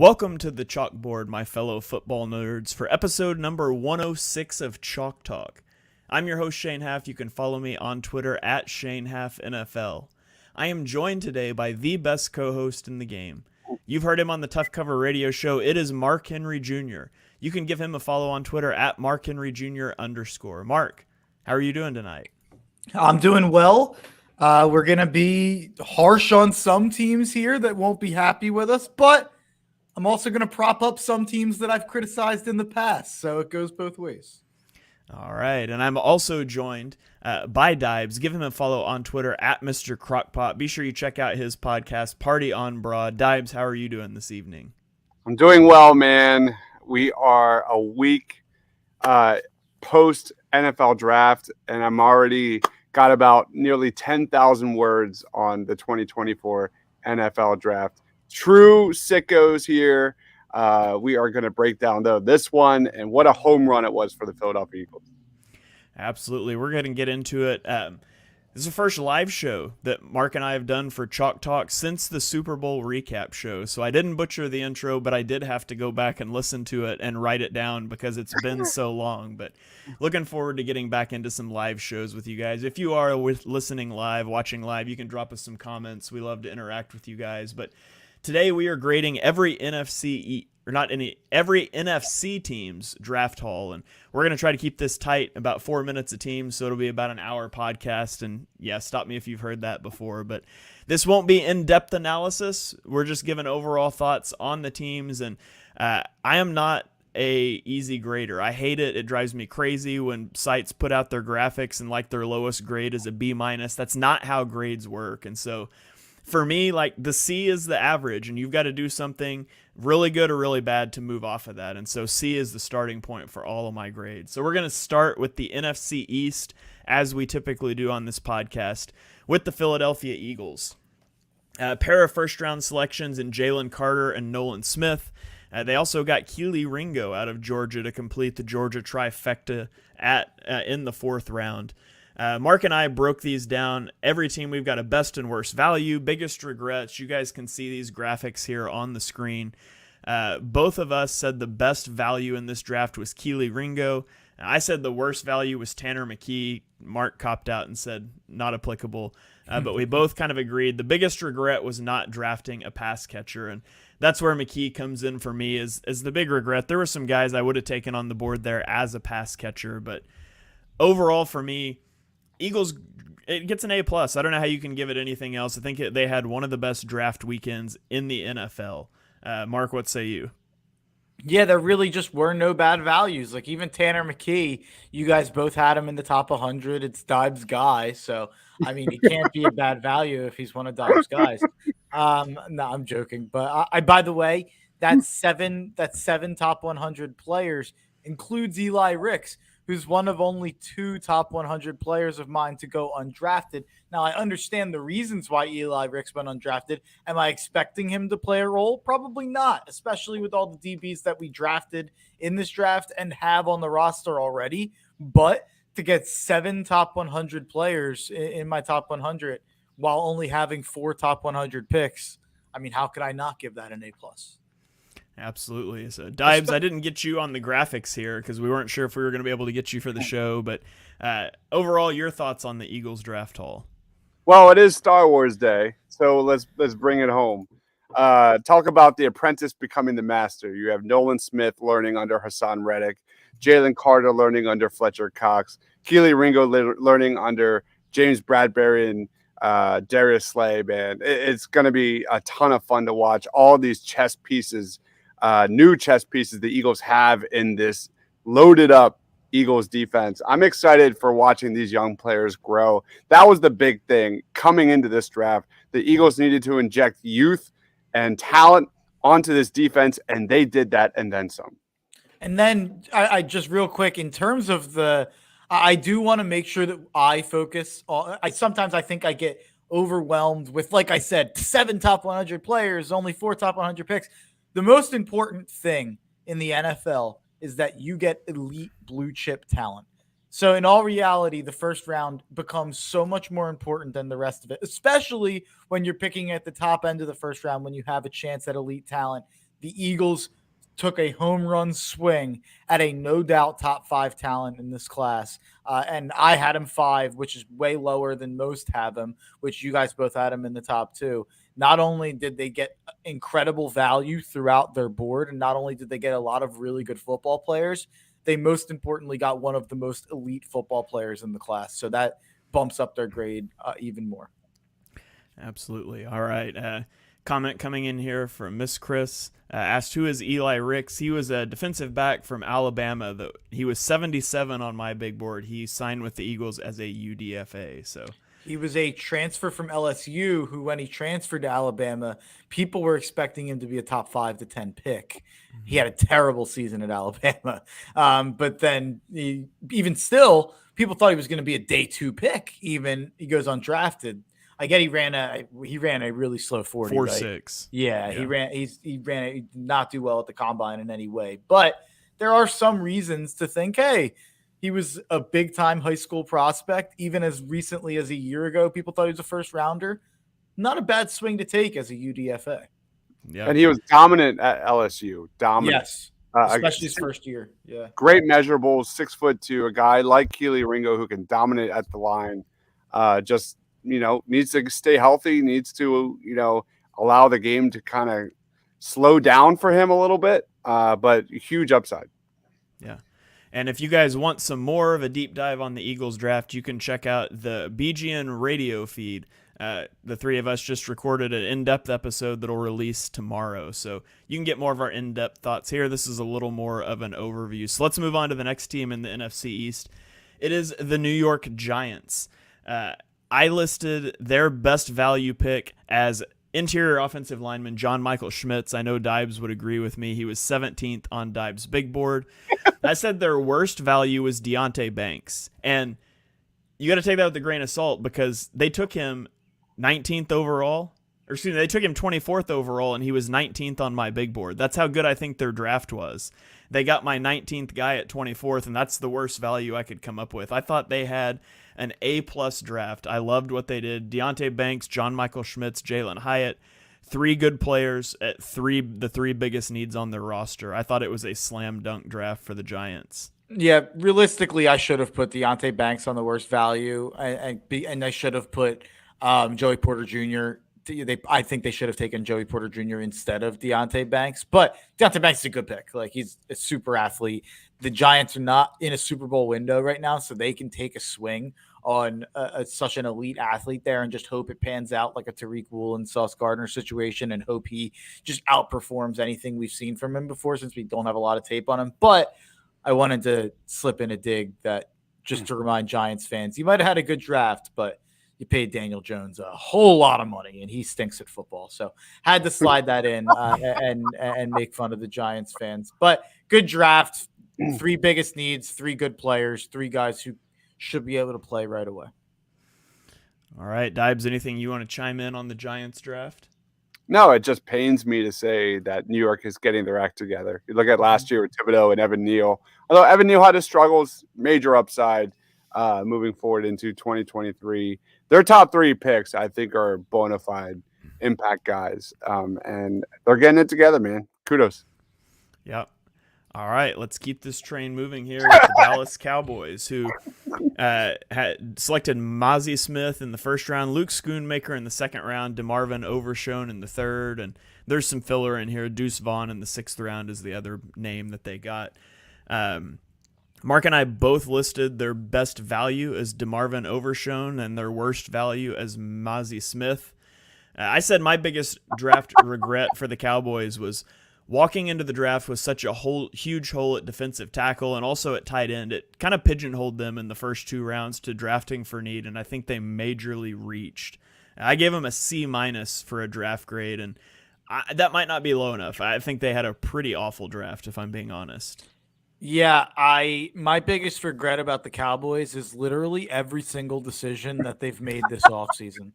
Welcome to the chalkboard, my fellow football nerds, for episode number 106 of Chalk Talk. I'm your host, Shane Haff. You can follow me on Twitter at ShaneHaffNFL. I am joined today by the best co-host in the game. You've heard him on the Tough Cover radio show. It is Mark Henry Jr. You can give him a follow on Twitter at MarkHenryJr_. Mark, how are you doing tonight? I'm doing well. We're going to be harsh on some teams here that won't be happy with us, but I'm also going to prop up some teams that I've criticized in the past, so it goes both ways. All right, and I'm also joined by Dibes. Give him a follow on Twitter at Mr. Crockpot. Be sure you check out his podcast, Party on Broad. Dibes, how are you doing this evening? I'm doing well, man. We are a week post NFL draft, and I'm already got about nearly 10,000 words on the 2024 NFL draft. True sickos here. We are going to break down, though, this one and what a home run it was for the Philadelphia Eagles. Absolutely. We're going to get into it. This is the first live show that Mark and I have done for Chalk Talk since the Super Bowl recap show. So I didn't butcher the intro, but I did have to go back and listen to it and write it down because it's been so long. But looking forward to getting back into some live shows with you guys. If you are listening live, watching live, you can drop us some comments. We love to interact with you guys. But today we are grading every NFC team's draft haul, and we're going to try to keep this tight, about 4 minutes a team, so it'll be about an hour podcast. And yeah, stop me if you've heard that before, but this won't be in-depth analysis. We're just giving overall thoughts on the teams, and I am not a easy grader. I hate it. It drives me crazy when sites put out their graphics and like their lowest grade is a B-. That's not how grades work. And so for me, like, the C is the average, and you've got to do something really good or really bad to move off of that. And so C is the starting point for all of my grades. So we're going to start with the NFC East, as we typically do on this podcast, with the Philadelphia Eagles. A pair of first-round selections in Jalen Carter and Nolan Smith. They also got Keely Ringo out of Georgia to complete the Georgia trifecta in the fourth round. Mark and I broke these down. Every team, we've got a best and worst value, biggest regrets. You guys can see these graphics here on the screen. Both of us said the best value in this draft was Keely Ringo. I said the worst value was Tanner McKee. Mark copped out and said not applicable. But we both kind of agreed. The biggest regret was not drafting a pass catcher. And that's where McKee comes in for me as the big regret. There were some guys I would have taken on the board there as a pass catcher. But overall for me, Eagles, it gets an A+. I don't know how you can give it anything else. I think they had one of the best draft weekends in the NFL. Mark, what say you? Yeah, there really just were no bad values. Like, even Tanner McKee, you guys both had him in the top 100. It's Dibe's guy. So, I mean, he can't be a bad value if he's one of Dibe's guys. No, I'm joking. But I by the way, that seven top 100 players includes Eli Ricks, who's one of only 2 top 100 players of mine to go undrafted. Now, I understand the reasons why Eli Ricks went undrafted. Am I expecting him to play a role? Probably not, especially with all the DBs that we drafted in this draft and have on the roster already. But to get 7 top 100 players in my top 100 while only having 4 top 100 picks, I mean, how could I not give that an A+? Absolutely. So, Dibes, I didn't get you on the graphics here because we weren't sure if we were going to be able to get you for the show. But overall, your thoughts on the Eagles draft haul? Well, it is Star Wars Day, so let's bring it home. Talk about the apprentice becoming the master. You have Nolan Smith learning under Hassan Reddick, Jalen Carter learning under Fletcher Cox, Keely Ringo learning under James Bradbury and Darius Slay. Man, it's going to be a ton of fun to watch all these chess pieces. New chess pieces the Eagles have in this loaded up Eagles defense. I'm excited for watching these young players grow. That was the big thing coming into this draft. The Eagles needed to inject youth and talent onto this defense, and they did that and then some. And then I just real quick, in terms of I do want to make sure that I focus on, sometimes I think I get overwhelmed with, like I said, 7 top 100 players, only 4 top 100 picks. The most important thing in the NFL is that you get elite blue chip talent. So in all reality, the first round becomes so much more important than the rest of it, especially when you're picking at the top end of the first round, when you have a chance at elite talent. the Eagles took a home run swing at a no doubt top 5 talent in this class. And I had him 5, which is way lower than most have him, which you guys both had him in the top 2. Not only did they get incredible value throughout their board, and not only did they get a lot of really good football players, they most importantly got one of the most elite football players in the class. So that bumps up their grade even more. Absolutely. All right. Comment coming in here from Miss Chris. Asked, who is Eli Ricks? He was a defensive back from Alabama. He was 77 on my big board. He signed with the Eagles as a UDFA. So he was a transfer from LSU who, when he transferred to Alabama, people were expecting him to be a top 5 to 10 pick. He had a terrible season at Alabama. But then even still, people thought he was going to be a day 2 pick. Even he goes undrafted. I get he ran a really slow 40. 4.6. Yeah, he did not do well at the combine in any way. But there are some reasons to think, hey, he was a big time high school prospect. Even as recently as a year ago, people thought he was a first rounder. Not a bad swing to take as a UDFA. Yeah, and he was dominant at LSU. Dominant. Yes, especially his first year. Yeah, great measurables. 6'2", a guy like Keely Ringo who can dominate at the line. Just needs to stay healthy, needs to, allow the game to kind of slow down for him a little bit, but huge upside. Yeah. And if you guys want some more of a deep dive on the Eagles draft, you can check out the BGN radio feed. The three of us just recorded an in-depth episode that'll release tomorrow. So you can get more of our in-depth thoughts here. This is a little more of an overview. So let's move on to the next team in the NFC East. It is the New York Giants. I listed their best value pick as interior offensive lineman John Michael Schmitz. I know Dibes would agree with me. He was 17th on Dibes' big board. I said their worst value was Deonte Banks. And you got to take that with a grain of salt because they took him 19th overall. Or excuse me, they took him 24th overall, and he was 19th on my big board. That's how good I think their draft was. They got my 19th guy at 24th, and that's the worst value I could come up with. I thought they had an A-plus draft. I loved what they did. Deonte Banks, John Michael Schmitz, Jalen Hyatt, 3 good players at the 3 biggest needs on their roster. I thought it was a slam dunk draft for the Giants. Yeah, realistically, I should have put Deonte Banks on the worst value, and I should have put Joey Porter Jr. I think they should have taken Joey Porter Jr. instead of Deonte Banks, but Deonte Banks is a good pick. Like, he's a super athlete. The Giants are not in a Super Bowl window right now, so they can take a swing on such an elite athlete there and just hope it pans out like a Tariq Woolen, Sauce Gardner situation, and hope he just outperforms anything we've seen from him before, since we don't have a lot of tape on him. But I wanted to slip in a dig that just to remind Giants fans, you might have had a good draft, but you paid Daniel Jones a whole lot of money, and he stinks at football. So had to slide that in and make fun of the Giants fans. But good draft, 3 biggest needs, 3 good players, 3 guys who should be able to play right away. All right, Dibes, anything you want to chime in on the Giants draft? No, it just pains me to say that New York is getting their act together. You look at last year with Thibodeau and Evan Neal. Although Evan Neal had his struggles, major upside moving forward into 2023. Their top 3 picks, I think, are bona fide impact guys. And they're getting it together, man. Kudos. Yep. All right, let's keep this train moving here with the Dallas Cowboys, who had selected Mozzie Smith in the first round, Luke Schoonmaker in the second round, DeMarvin Overshone in the third, and there's some filler in here. Deuce Vaughn in the 6th round is the other name that they got. Mark and I both listed their best value as DeMarvin Overshone and their worst value as Mozzie Smith. I said my biggest draft regret for the Cowboys was walking into the draft with such a huge hole at defensive tackle and also at tight end. It kind of pigeonholed them in the first 2 rounds to drafting for need, and I think they majorly reached. I gave them a C- for a draft grade, and that might not be low enough. I think they had a pretty awful draft, if I'm being honest. Yeah, my biggest regret about the Cowboys is literally every single decision that they've made this offseason.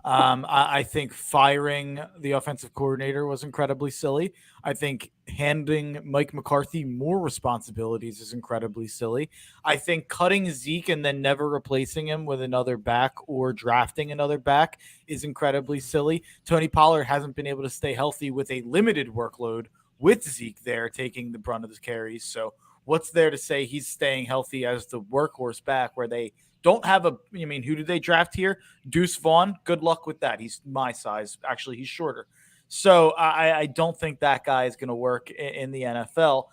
I think firing the offensive coordinator was incredibly silly. I think handing Mike McCarthy more responsibilities is incredibly silly. I think cutting Zeke and then never replacing him with another back or drafting another back is incredibly silly. Tony Pollard hasn't been able to stay healthy with a limited workload with Zeke there taking the brunt of the carries. So what's there to say he's staying healthy as the workhorse back where they don't have who did they draft here? Deuce Vaughn. Good luck with that. He's my size. Actually, he's shorter. So I don't think that guy is going to work in the NFL.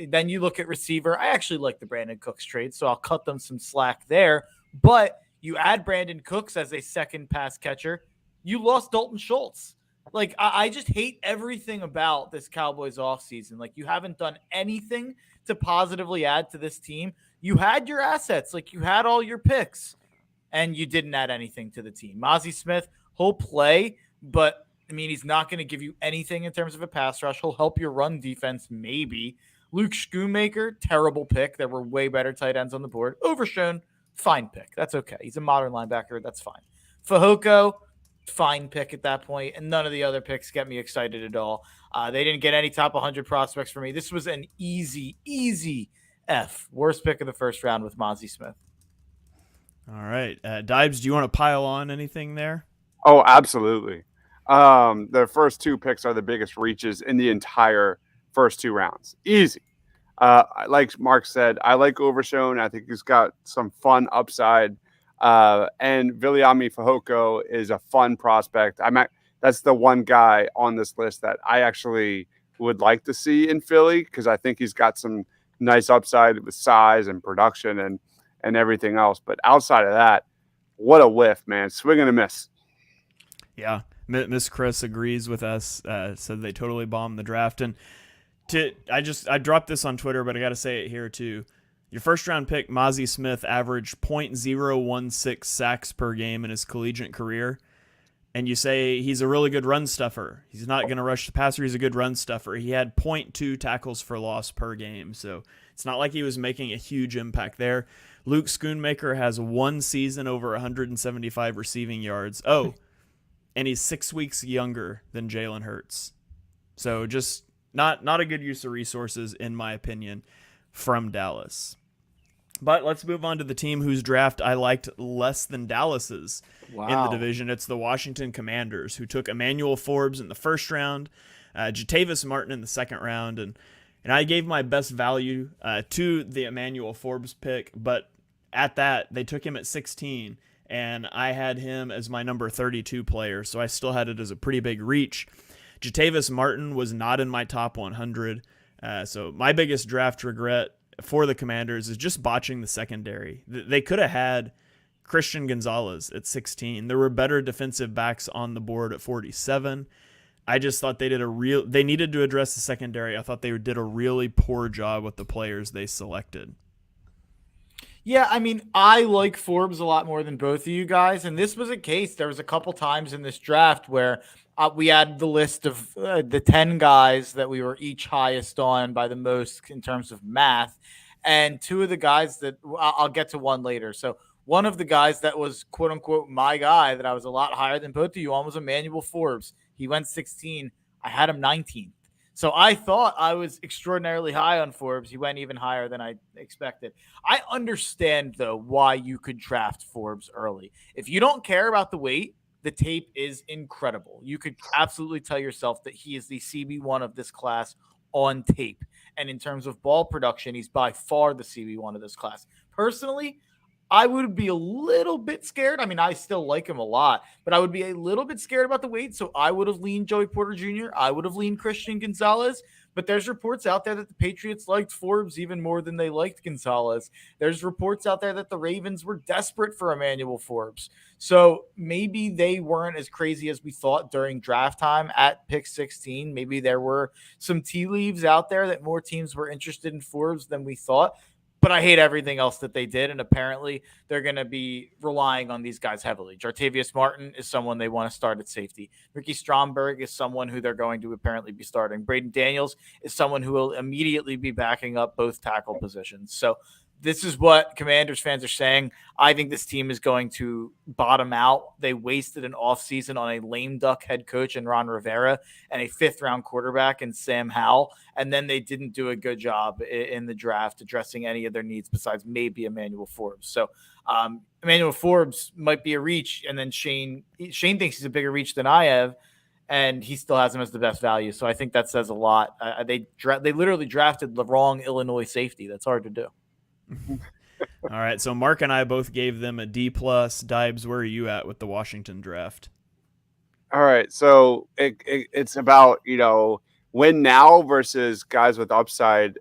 Then you look at receiver. I actually like the Brandon Cooks trade, so I'll cut them some slack there. But you add Brandon Cooks as a second pass catcher. You lost Dalton Schultz. Like, I just hate everything about this Cowboys offseason. Like, you haven't done anything to positively add to this team. You had your assets. Like, you had all your picks, and you didn't add anything to the team. Mozzie Smith, he'll play, but, he's not going to give you anything in terms of a pass rush. He'll help your run defense, maybe. Luke Schoonmaker, terrible pick. There were way better tight ends on the board. Overshown, fine pick. That's okay. He's a modern linebacker. That's fine. Fehoko, fine pick at that point, and none of the other picks get me excited at all. They didn't get any top 100 prospects for me. This was an easy F. Worst pick of the first round with Mozzie Smith. All right. Dibes, do you want to pile on anything there? Oh, absolutely. The first two picks are the biggest reaches in the entire first two rounds. Easy. Like Mark said, I like Overshown. I think he's got some fun upside. And Viliami Fehoko is a fun prospect. That's the one guy on this list that I actually would like to see in Philly because I think he's got some nice upside with size and production and everything else. But outside of that, what a whiff, man. Swing and a miss. Yeah. Miss Chris agrees with us. Said they totally bombed the draft. And I dropped this on Twitter, but I got to say it here too. Your first round pick, Mozzie Smith, averaged .016 sacks per game in his collegiate career. And you say he's a really good run stuffer. He's not going to rush the passer. He's a good run stuffer. He had 0.2 tackles for loss per game. So it's not like he was making a huge impact there. Luke Schoonmaker has one season over 175 receiving yards. Oh, and he's 6 weeks younger than Jalen Hurts. So just not a good use of resources, in my opinion, from Dallas. But let's move on to the team whose draft I liked less than Dallas's in the division. It's the Washington Commanders, who took Emmanuel Forbes in the first round, Jatavis Martin in the second round, and I gave my best value to the Emmanuel Forbes pick, but at that, they took him at 16, and I had him as my number 32 player, so I still had it as a pretty big reach. Jatavis Martin was not in my top 100, so my biggest draft regret for the Commanders is just botching the secondary. They could have had Christian Gonzalez at 16. There were better defensive backs on the board at 47. I just thought they needed to address the secondary. I thought they did a really poor job with the players they selected. Yeah, I like Forbes a lot more than both of you guys, and this was a case. There was a couple times in this draft where we had the list of the 10 guys that we were each highest on by the most in terms of math, and two of the guys that I'll get to one later. So one of the guys that was quote-unquote my guy that I was a lot higher than both of you on was Emmanuel Forbes. He went 16. I had him 19th. So I thought I was extraordinarily high on Forbes. He went even higher than I expected. I understand, though, why you could draft Forbes early. If you don't care about the weight, the tape is incredible. You could absolutely tell yourself that he is the CB1 of this class on tape. And in terms of ball production, he's by far the CB1 of this class. Personally, I would be a little bit scared. I still like him a lot, but I would be a little bit scared about the weight. So I would have leaned Joey Porter Jr. I would have leaned Christian Gonzalez, but there's reports out there that the Patriots liked Forbes even more than they liked Gonzalez. There's reports out there that the Ravens were desperate for Emmanuel Forbes. So maybe they weren't as crazy as we thought during draft time at pick 16. Maybe there were some tea leaves out there that more teams were interested in Forbes than we thought. But I hate everything else that they did, and apparently they're going to be relying on these guys heavily. Jartavius Martin is someone they want to start at safety. Ricky Stromberg is someone who they're going to apparently be starting. Braden Daniels is someone who will immediately be backing up both tackle positions. So this is what Commanders fans are saying. I think this team is going to bottom out. They wasted an offseason on a lame duck head coach in Ron Rivera and a fifth-round quarterback in Sam Howell, and then they didn't do a good job in the draft addressing any of their needs besides maybe Emmanuel Forbes. So Emmanuel Forbes might be a reach, and then Shane thinks he's a bigger reach than I have. and he still has him as the best value. So I think that says a lot. They literally drafted the wrong Illinois safety. That's hard to do. All right, so Mark and I both gave them a D+. Dibes, where are you at with the Washington draft? All right, so it's about win now versus guys with upside.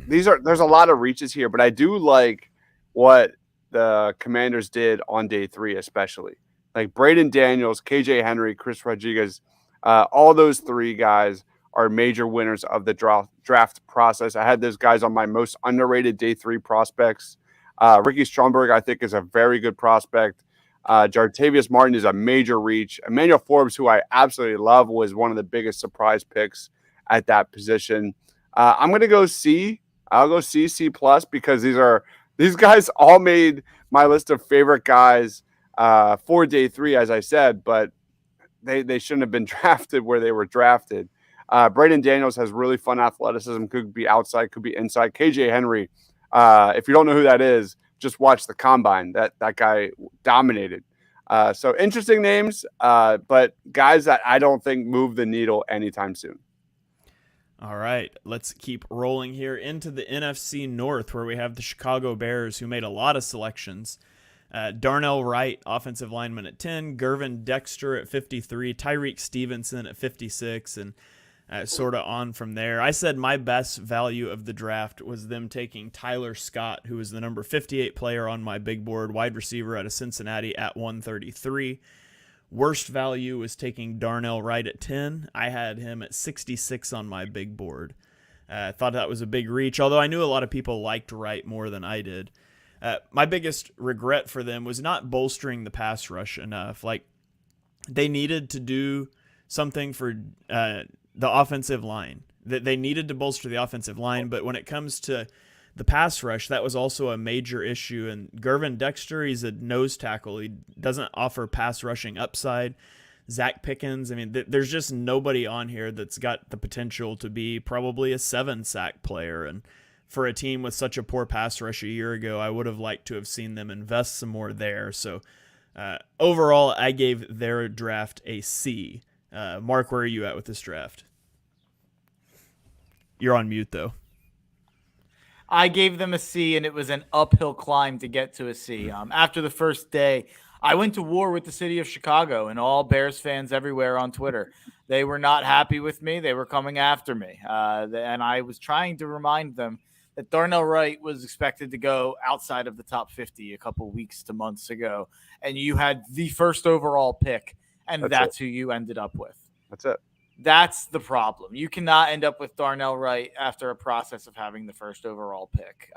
There's a lot of reaches here, but I do like what the Commanders did on day 3, especially like Braden Daniels, KJ Henry, Chris Rodriguez. All those 3 guys are major winners of the draft process. I had those guys on my most underrated day 3 prospects. Ricky Stromberg, I think, is a very good prospect. Jartavius Martin is a major reach. Emmanuel Forbes, who I absolutely love, was one of the biggest surprise picks at that position. I'm going to go C. I'll go C+, because these guys all made my list of favorite guys for day 3, as I said, but they shouldn't have been drafted where they were drafted. Braden Daniels has really fun athleticism, could be outside, could be inside. KJ Henry, if you don't know who that is, just watch the combine. That guy dominated. So interesting names, but guys that I don't think move the needle anytime soon. All right, let's keep rolling here into the NFC North, where we have the Chicago Bears, who made a lot of selections. Darnell Wright, offensive lineman at 10, Gervin Dexter at 53, Tyreek Stevenson at 56, and sort of on from there. I said my best value of the draft was them taking Tyler Scott, who was the number 58 player on my big board, wide receiver out of Cincinnati at 133. Worst value was taking Darnell Wright at 10. I had him at 66 on my big board. I thought that was a big reach, although I knew a lot of people liked Wright more than I did. My biggest regret for them was not bolstering the pass rush enough. Like, they needed to do something for the offensive line. They needed to bolster the offensive line, but when it comes to the pass rush, that was also a major issue. And Gervin Dexter, he's a nose tackle. He doesn't offer pass rushing upside. Zach Pickens, I mean, there's just nobody on here that's got the potential to be probably a 7-sack player. And for a team with such a poor pass rush a year ago, I would have liked to have seen them invest some more there. So overall, I gave their draft a C. Mark, where are you at with this draft? You're on mute, though. I gave them a C, and it was an uphill climb to get to a C. After the first day, I went to war with the city of Chicago and all Bears fans everywhere on Twitter. They were not happy with me. They were coming after me. And I was trying to remind them that Darnell Wright was expected to go outside of the top 50 a couple weeks to months ago. And you had the first overall pick, and that's who you ended up with. That's it. That's the problem. You cannot end up with Darnell Wright after a process of having the first overall pick.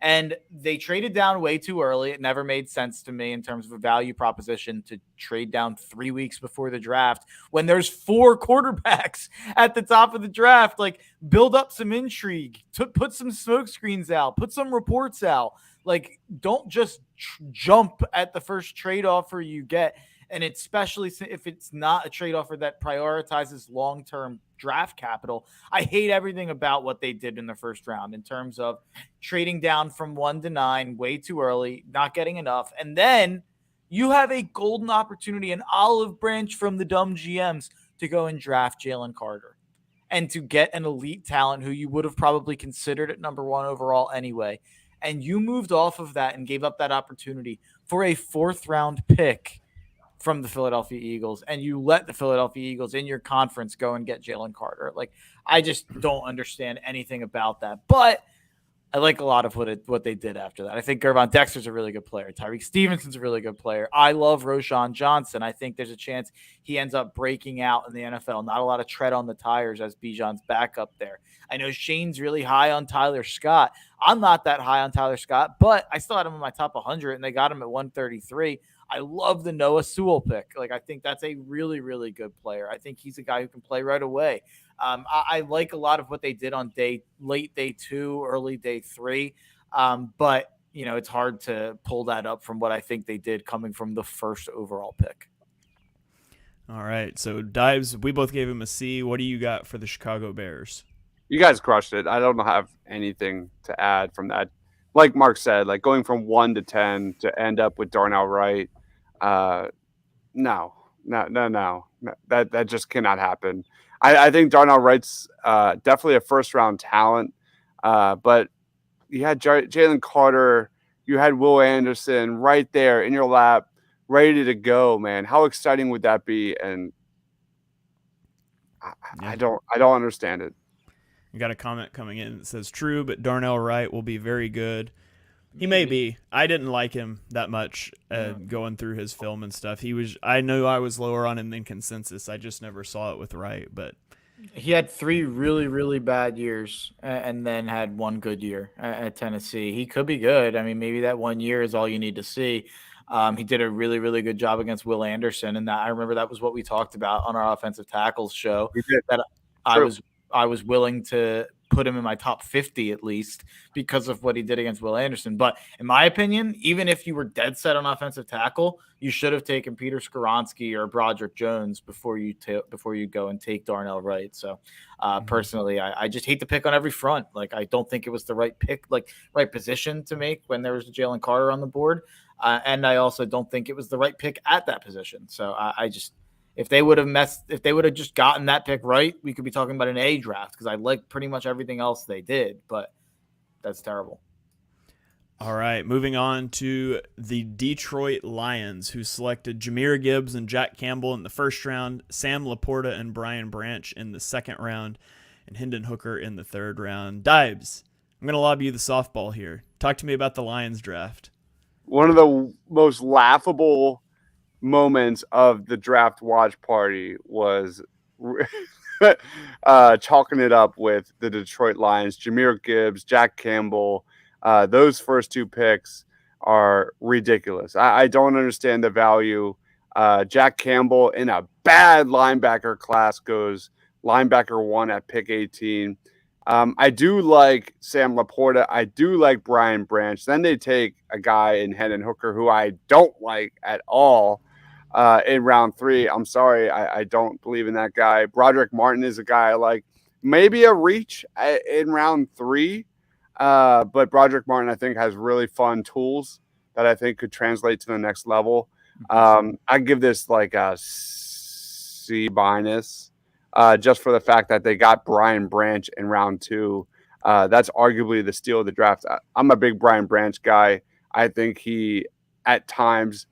And they traded down way too early. It never made sense to me in terms of a value proposition to trade down 3 weeks before the draft when there's 4 quarterbacks at the top of the draft. Like, build up some intrigue, put some smoke screens out, put some reports out. Like, don't just jump at the first trade offer you get. And especially if it's not a trade offer that prioritizes long-term draft capital. I hate everything about what they did in the first round in terms of trading down from 1 to 9 way too early, not getting enough. And then you have a golden opportunity, an olive branch from the dumb GMs to go and draft Jalen Carter and to get an elite talent who you would have probably considered at number 1 overall anyway. And you moved off of that and gave up that opportunity for a 4th-round pick from the Philadelphia Eagles, and you let the Philadelphia Eagles in your conference go and get Jalen Carter. Like, I just don't understand anything about that. But I like a lot of what they did after that. I think Gervon Dexter's a really good player. Tyreek Stevenson's a really good player. I love Roschon Johnson. I think there's a chance he ends up breaking out in the NFL. Not a lot of tread on the tires as Bijan's backup there. I know Shane's really high on Tyler Scott. I'm not that high on Tyler Scott, but I still had him in my top 100, and they got him at 133. I love the Noah Sewell pick. Like, I think that's a really, really good player. I think he's a guy who can play right away. I like a lot of what they did on late day 2, early day 3. But, it's hard to pull that up from what I think they did coming from the first overall pick. All right. So, Dives, we both gave him a C. What do you got for the Chicago Bears? You guys crushed it. I don't have anything to add from that. Like Mark said, like going from 1 to 10 to end up with Darnell Wright. No. That just cannot happen. I think Darnell Wright's definitely a first-round talent, but you had Jalen Carter, you had Will Anderson right there in your lap, ready to go, man. How exciting would that be? And I don't understand it. You got a comment coming in that says, true, but Darnell Wright will be very good. He may be. I didn't like him that much going through his film and stuff. I knew I was lower on him than consensus. I just never saw it with Wright, but he had 3 really, really bad years and then had 1 good year at Tennessee. He could be good. I mean, maybe that 1 year is all you need to see. He did a really, really good job against Will Anderson, and I remember that was what we talked about on our offensive tackles show. That I was willing to put him in my top 50 at least because of what he did against Will Anderson. But in my opinion, even if you were dead set on offensive tackle, you should have taken Peter Skoronski or Broderick Jones before you go and take Darnell Wright. So personally, I just hate to pick on every front. Like, I don't think it was the right pick, like right position to make when there was a Jalen Carter on the board. And I also don't think it was the right pick at that position. So I just, if they would have just gotten that pick right, we could be talking about an A draft because I like pretty much everything else they did, but that's terrible. All right, moving on to the Detroit Lions, who selected Jahmyr Gibbs and Jack Campbell in the first round, Sam Laporta and Brian Branch in the second round, and Hendon Hooker in the third round. Dibes, I'm going to lob you the softball here. Talk to me about the Lions draft. One of the most laughable moments of the draft watch party was chalking it up with the Detroit Lions, Jahmyr Gibbs, Jack Campbell. Those first 2 picks are ridiculous. I don't understand the value. Jack Campbell in a bad linebacker class goes linebacker 1 at pick 18. I do like Sam Laporta. I do like Brian Branch. Then they take a guy in Hendon Hooker who I don't like at all in round 3. I'm sorry. I don't believe in that guy. Broderick Martin is a guy I like. Maybe a reach in round 3. But Broderick Martin, I think, has really fun tools that I think could translate to the next level. I give this like a C-, just for the fact that they got Brian Branch in round 2. That's arguably the steal of the draft. I'm a big Brian Branch guy. I think he, at times,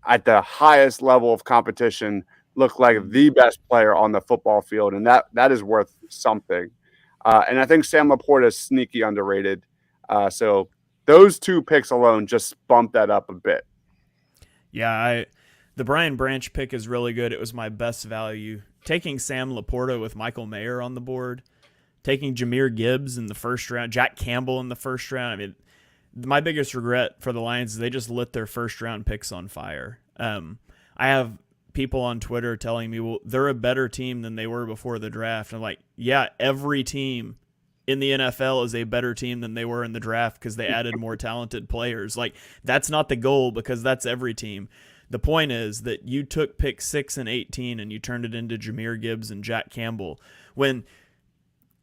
at the highest level of competition, looked like the best player on the football field, and that is worth something. And I think Sam Laporta is sneaky underrated. So those 2 picks alone just bump that up a bit. Yeah, the Brian Branch pick is really good. It was my best value. Taking Sam Laporta with Michael Mayer on the board, taking Jahmyr Gibbs in the first round, Jack Campbell in the first round. I mean, my biggest regret for the Lions is they just lit their first round picks on fire. I have people on Twitter telling me, well, they're a better team than they were before the draft. I'm like, yeah, every team in the NFL is a better team than they were in the draft because they added more talented players. Like, that's not the goal because that's every team. The point is that you took pick 6 and 18 and you turned it into Jahmyr Gibbs and Jack Campbell. When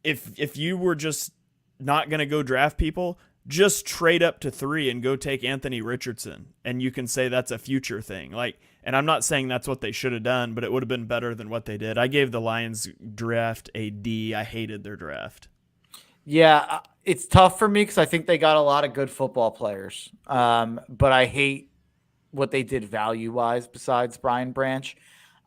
if you were just not going to go draft people, just trade up to 3 and go take Anthony Richardson, and you can say that's a future thing. Like, and I'm not saying that's what they should have done, but it would have been better than what they did. I gave the Lions draft a D. I hated their draft. Yeah, it's tough for me because I think they got a lot of good football players, but I hate what they did value-wise besides Brian Branch.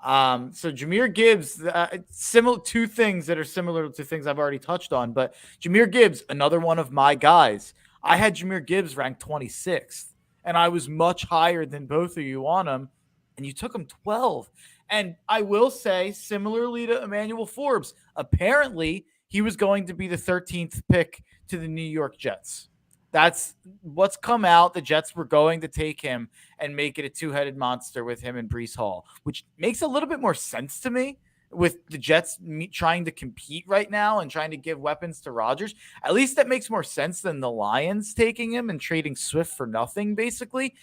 So Jahmyr Gibbs, similar 2 things that are similar to things I've already touched on, but Jahmyr Gibbs, another one of my guys. I had Jahmyr Gibbs ranked 26th, and I was much higher than both of you on him, and you took him 12. And I will say, similarly to Emmanuel Forbes, apparently he was going to be the 13th pick to the New York Jets. That's what's come out. The Jets were going to take him and make it a 2-headed monster with him and Breece Hall, which makes a little bit more sense to me with the Jets trying to compete right now and trying to give weapons to Rodgers. At least that makes more sense than the Lions taking him and trading Swift for nothing, basically.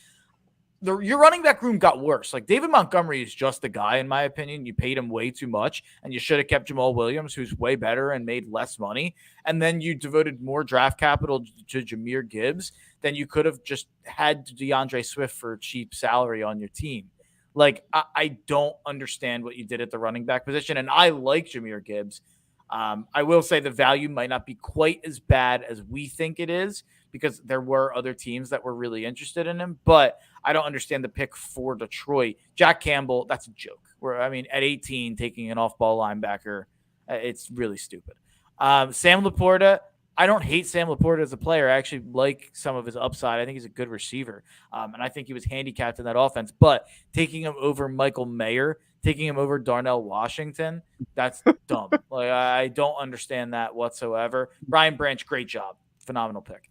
Your running back room got worse. Like, David Montgomery is just a guy, in my opinion. You paid him way too much, and you should have kept Jamal Williams, who's way better and made less money. And then you devoted more draft capital to Jahmyr Gibbs than you could have just had DeAndre Swift for a cheap salary on your team. Like, I don't understand what you did at the running back position. And I like Jahmyr Gibbs. I will say the value might not be quite as bad as we think it is because there were other teams that were really interested in him. But I don't understand the pick for Detroit. Jack Campbell, that's a joke. At 18, taking an off-ball linebacker, it's really stupid. Sam Laporta, I don't hate Sam Laporta as a player. I actually like some of his upside. I think he's a good receiver. And I think he was handicapped in that offense. But taking him over Michael Mayer, taking him over Darnell Washington, that's dumb. Like, I don't understand that whatsoever. Brian Branch, great job. Phenomenal pick.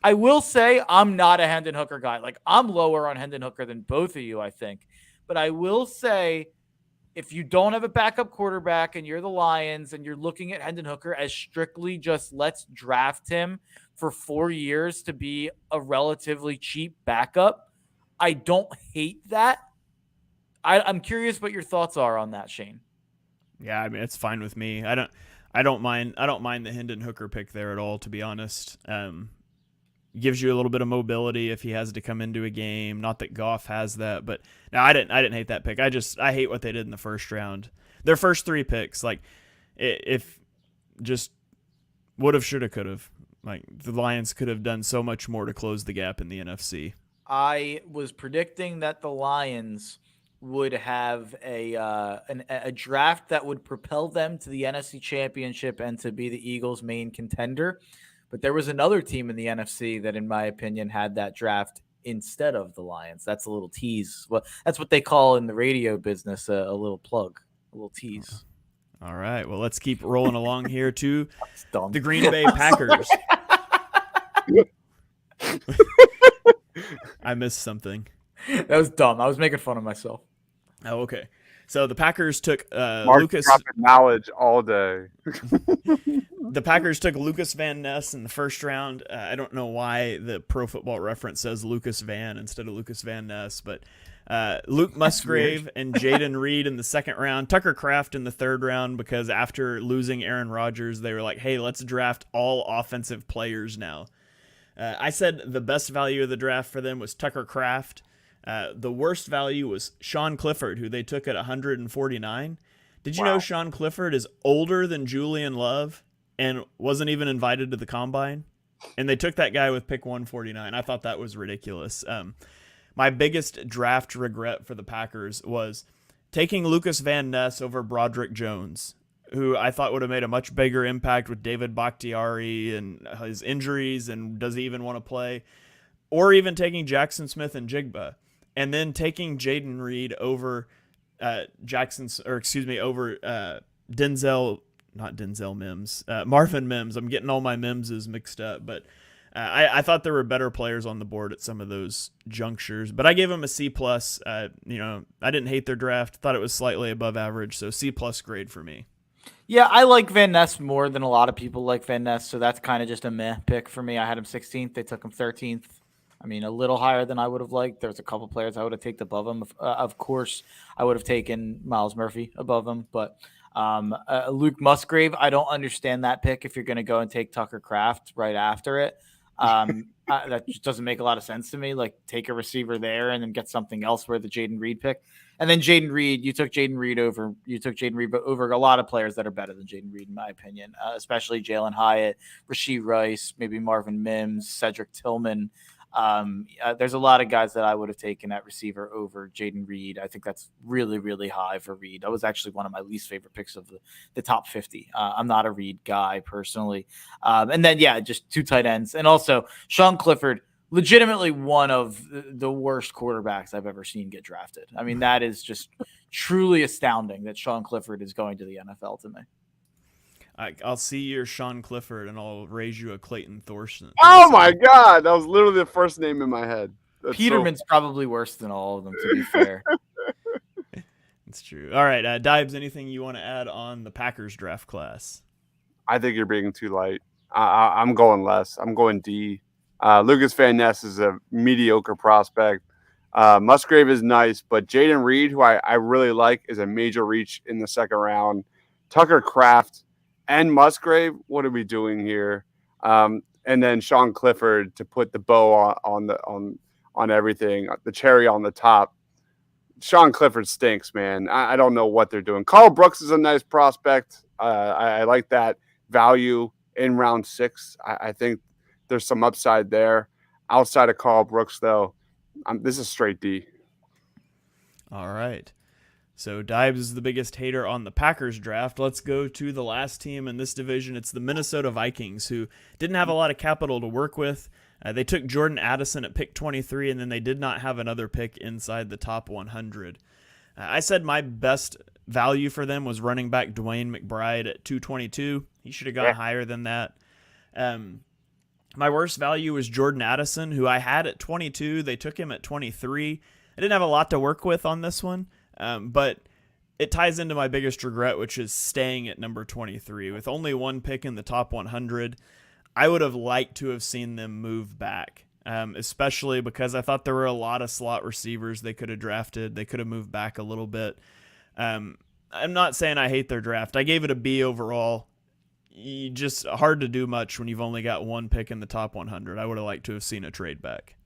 I will say I'm not a Hendon Hooker guy. Like, I'm lower on Hendon Hooker than both of you, I think. But I will say, if you don't have a backup quarterback and you're the Lions and you're looking at Hendon Hooker as strictly just let's draft him for 4 years to be a relatively cheap backup, I don't hate that. I'm curious what your thoughts are on that, Shane. Yeah, I mean, it's fine with me. I don't mind the Hendon Hooker pick there at all, to be honest. Gives you a little bit of mobility if he has to come into a game. Not that Goff has that, but no, I didn't hate that pick. I hate what they did in the first round. Their first 3 picks, like, if just would have, should have, could have. Like, the Lions could have done so much more to close the gap in the NFC. I was predicting that the Lions would have a draft that would propel them to the NFC Championship and to be the Eagles' main contender. But there was another team in the NFC that, in my opinion, had that draft instead of the Lions. That's a little tease. Well, that's what they call in the radio business a little plug, a little tease. All right. Well, let's keep rolling along here to the Green Bay Packers. I missed something. That was dumb. I was making fun of myself. Oh, okay. So the Packers took Lucas knowledge all day. The Packers took Lucas Van Ness in the first round. I don't know why the Pro Football Reference says Lucas Van instead of Lucas Van Ness, but Luke Musgrave and Jaden Reed in the second round. Tucker Kraft in the third round because after losing Aaron Rodgers, they were like, hey, let's draft all offensive players now. I said the best value of the draft for them was Tucker Kraft. The worst value was Sean Clifford, who they took at 149. Did you know Sean Clifford is older than Julian Love and wasn't even invited to the combine? And they took that guy with pick 149. I thought that was ridiculous. My biggest draft regret for the Packers was taking Lucas Van Ness over Broderick Jones, who I thought would have made a much bigger impact with David Bakhtiari and his injuries and does he even want to play, or even taking Jackson Smith and Jigba, and then taking Jaden Reed over Marvin Mims. I'm getting all my Mimses mixed up, but I thought there were better players on the board at some of those junctures, but I gave them a C+. I didn't hate their draft. Thought it was slightly above average, so C+ grade for me. Yeah, I like Van Ness more than a lot of people like Van Ness, so that's kind of just a meh pick for me. I had him 16th. They took him 13th. I mean, a little higher than I would have liked. There's a couple players I would have taken above him. Of course, I would have taken Miles Murphy above him, but Luke Musgrave, I don't understand that pick if you're going to go and take Tucker Kraft right after it. That just doesn't make a lot of sense to me. Like, take a receiver there and then get something else where the Jaden Reed pick. And then Jaden Reed, you took Jaden Reed over a lot of players that are better than Jaden Reed, in my opinion, especially Jalen Hyatt, Rashee Rice, maybe Marvin Mims, Cedric Tillman. There's a lot of guys that I would have taken at receiver over Jaden Reed. I think that's really, really high for Reed. That was actually one of my least favorite picks of the top 50. I'm not a Reed guy personally. And then, just 2 tight ends. And also Sean Clifford, legitimately one of the worst quarterbacks I've ever seen get drafted. I mean, that is just truly astounding that Sean Clifford is going to the NFL to me. I'll see your Sean Clifford and I'll raise you a Clayton Thorson. Oh my God. That was literally the first name in my head. That's Peterman's probably worse than all of them, to be fair. It's true. All right. Dibes, anything you want to add on the Packers draft class? I think you're being too light. I'm going less. I'm going D. Lucas Van Ness is a mediocre prospect. Musgrave is nice, but Jaden Reed, who I really like, is a major reach in the second round. Tucker Kraft and Musgrave, what are we doing here? And then Sean Clifford to put the bow on everything, the cherry on the top. Sean Clifford stinks, man. I don't know what they're doing. Carl Brooks is a nice prospect. I like that value in round 6. I think there's some upside there. Outside of Carl Brooks, though, this is straight D. All right. So Dibes is the biggest hater on the Packers draft. Let's go to the last team in this division. It's the Minnesota Vikings, who didn't have a lot of capital to work with. They took Jordan Addison at pick 23, and then they did not have another pick inside the top 100. I said my best value for them was running back Dwayne McBride at 222. He should have gone higher than that. My worst value was Jordan Addison, who I had at 22. They took him at 23. I didn't have a lot to work with on this one, but it ties into my biggest regret, which is staying at number 23. With only one pick in the top 100, I would have liked to have seen them move back, especially because I thought there were a lot of slot receivers they could have drafted. They could have moved back a little bit. I'm not saying I hate their draft. I gave it a B overall. Just hard to do much when you've only got one pick in the top 100. I would have liked to have seen a trade back.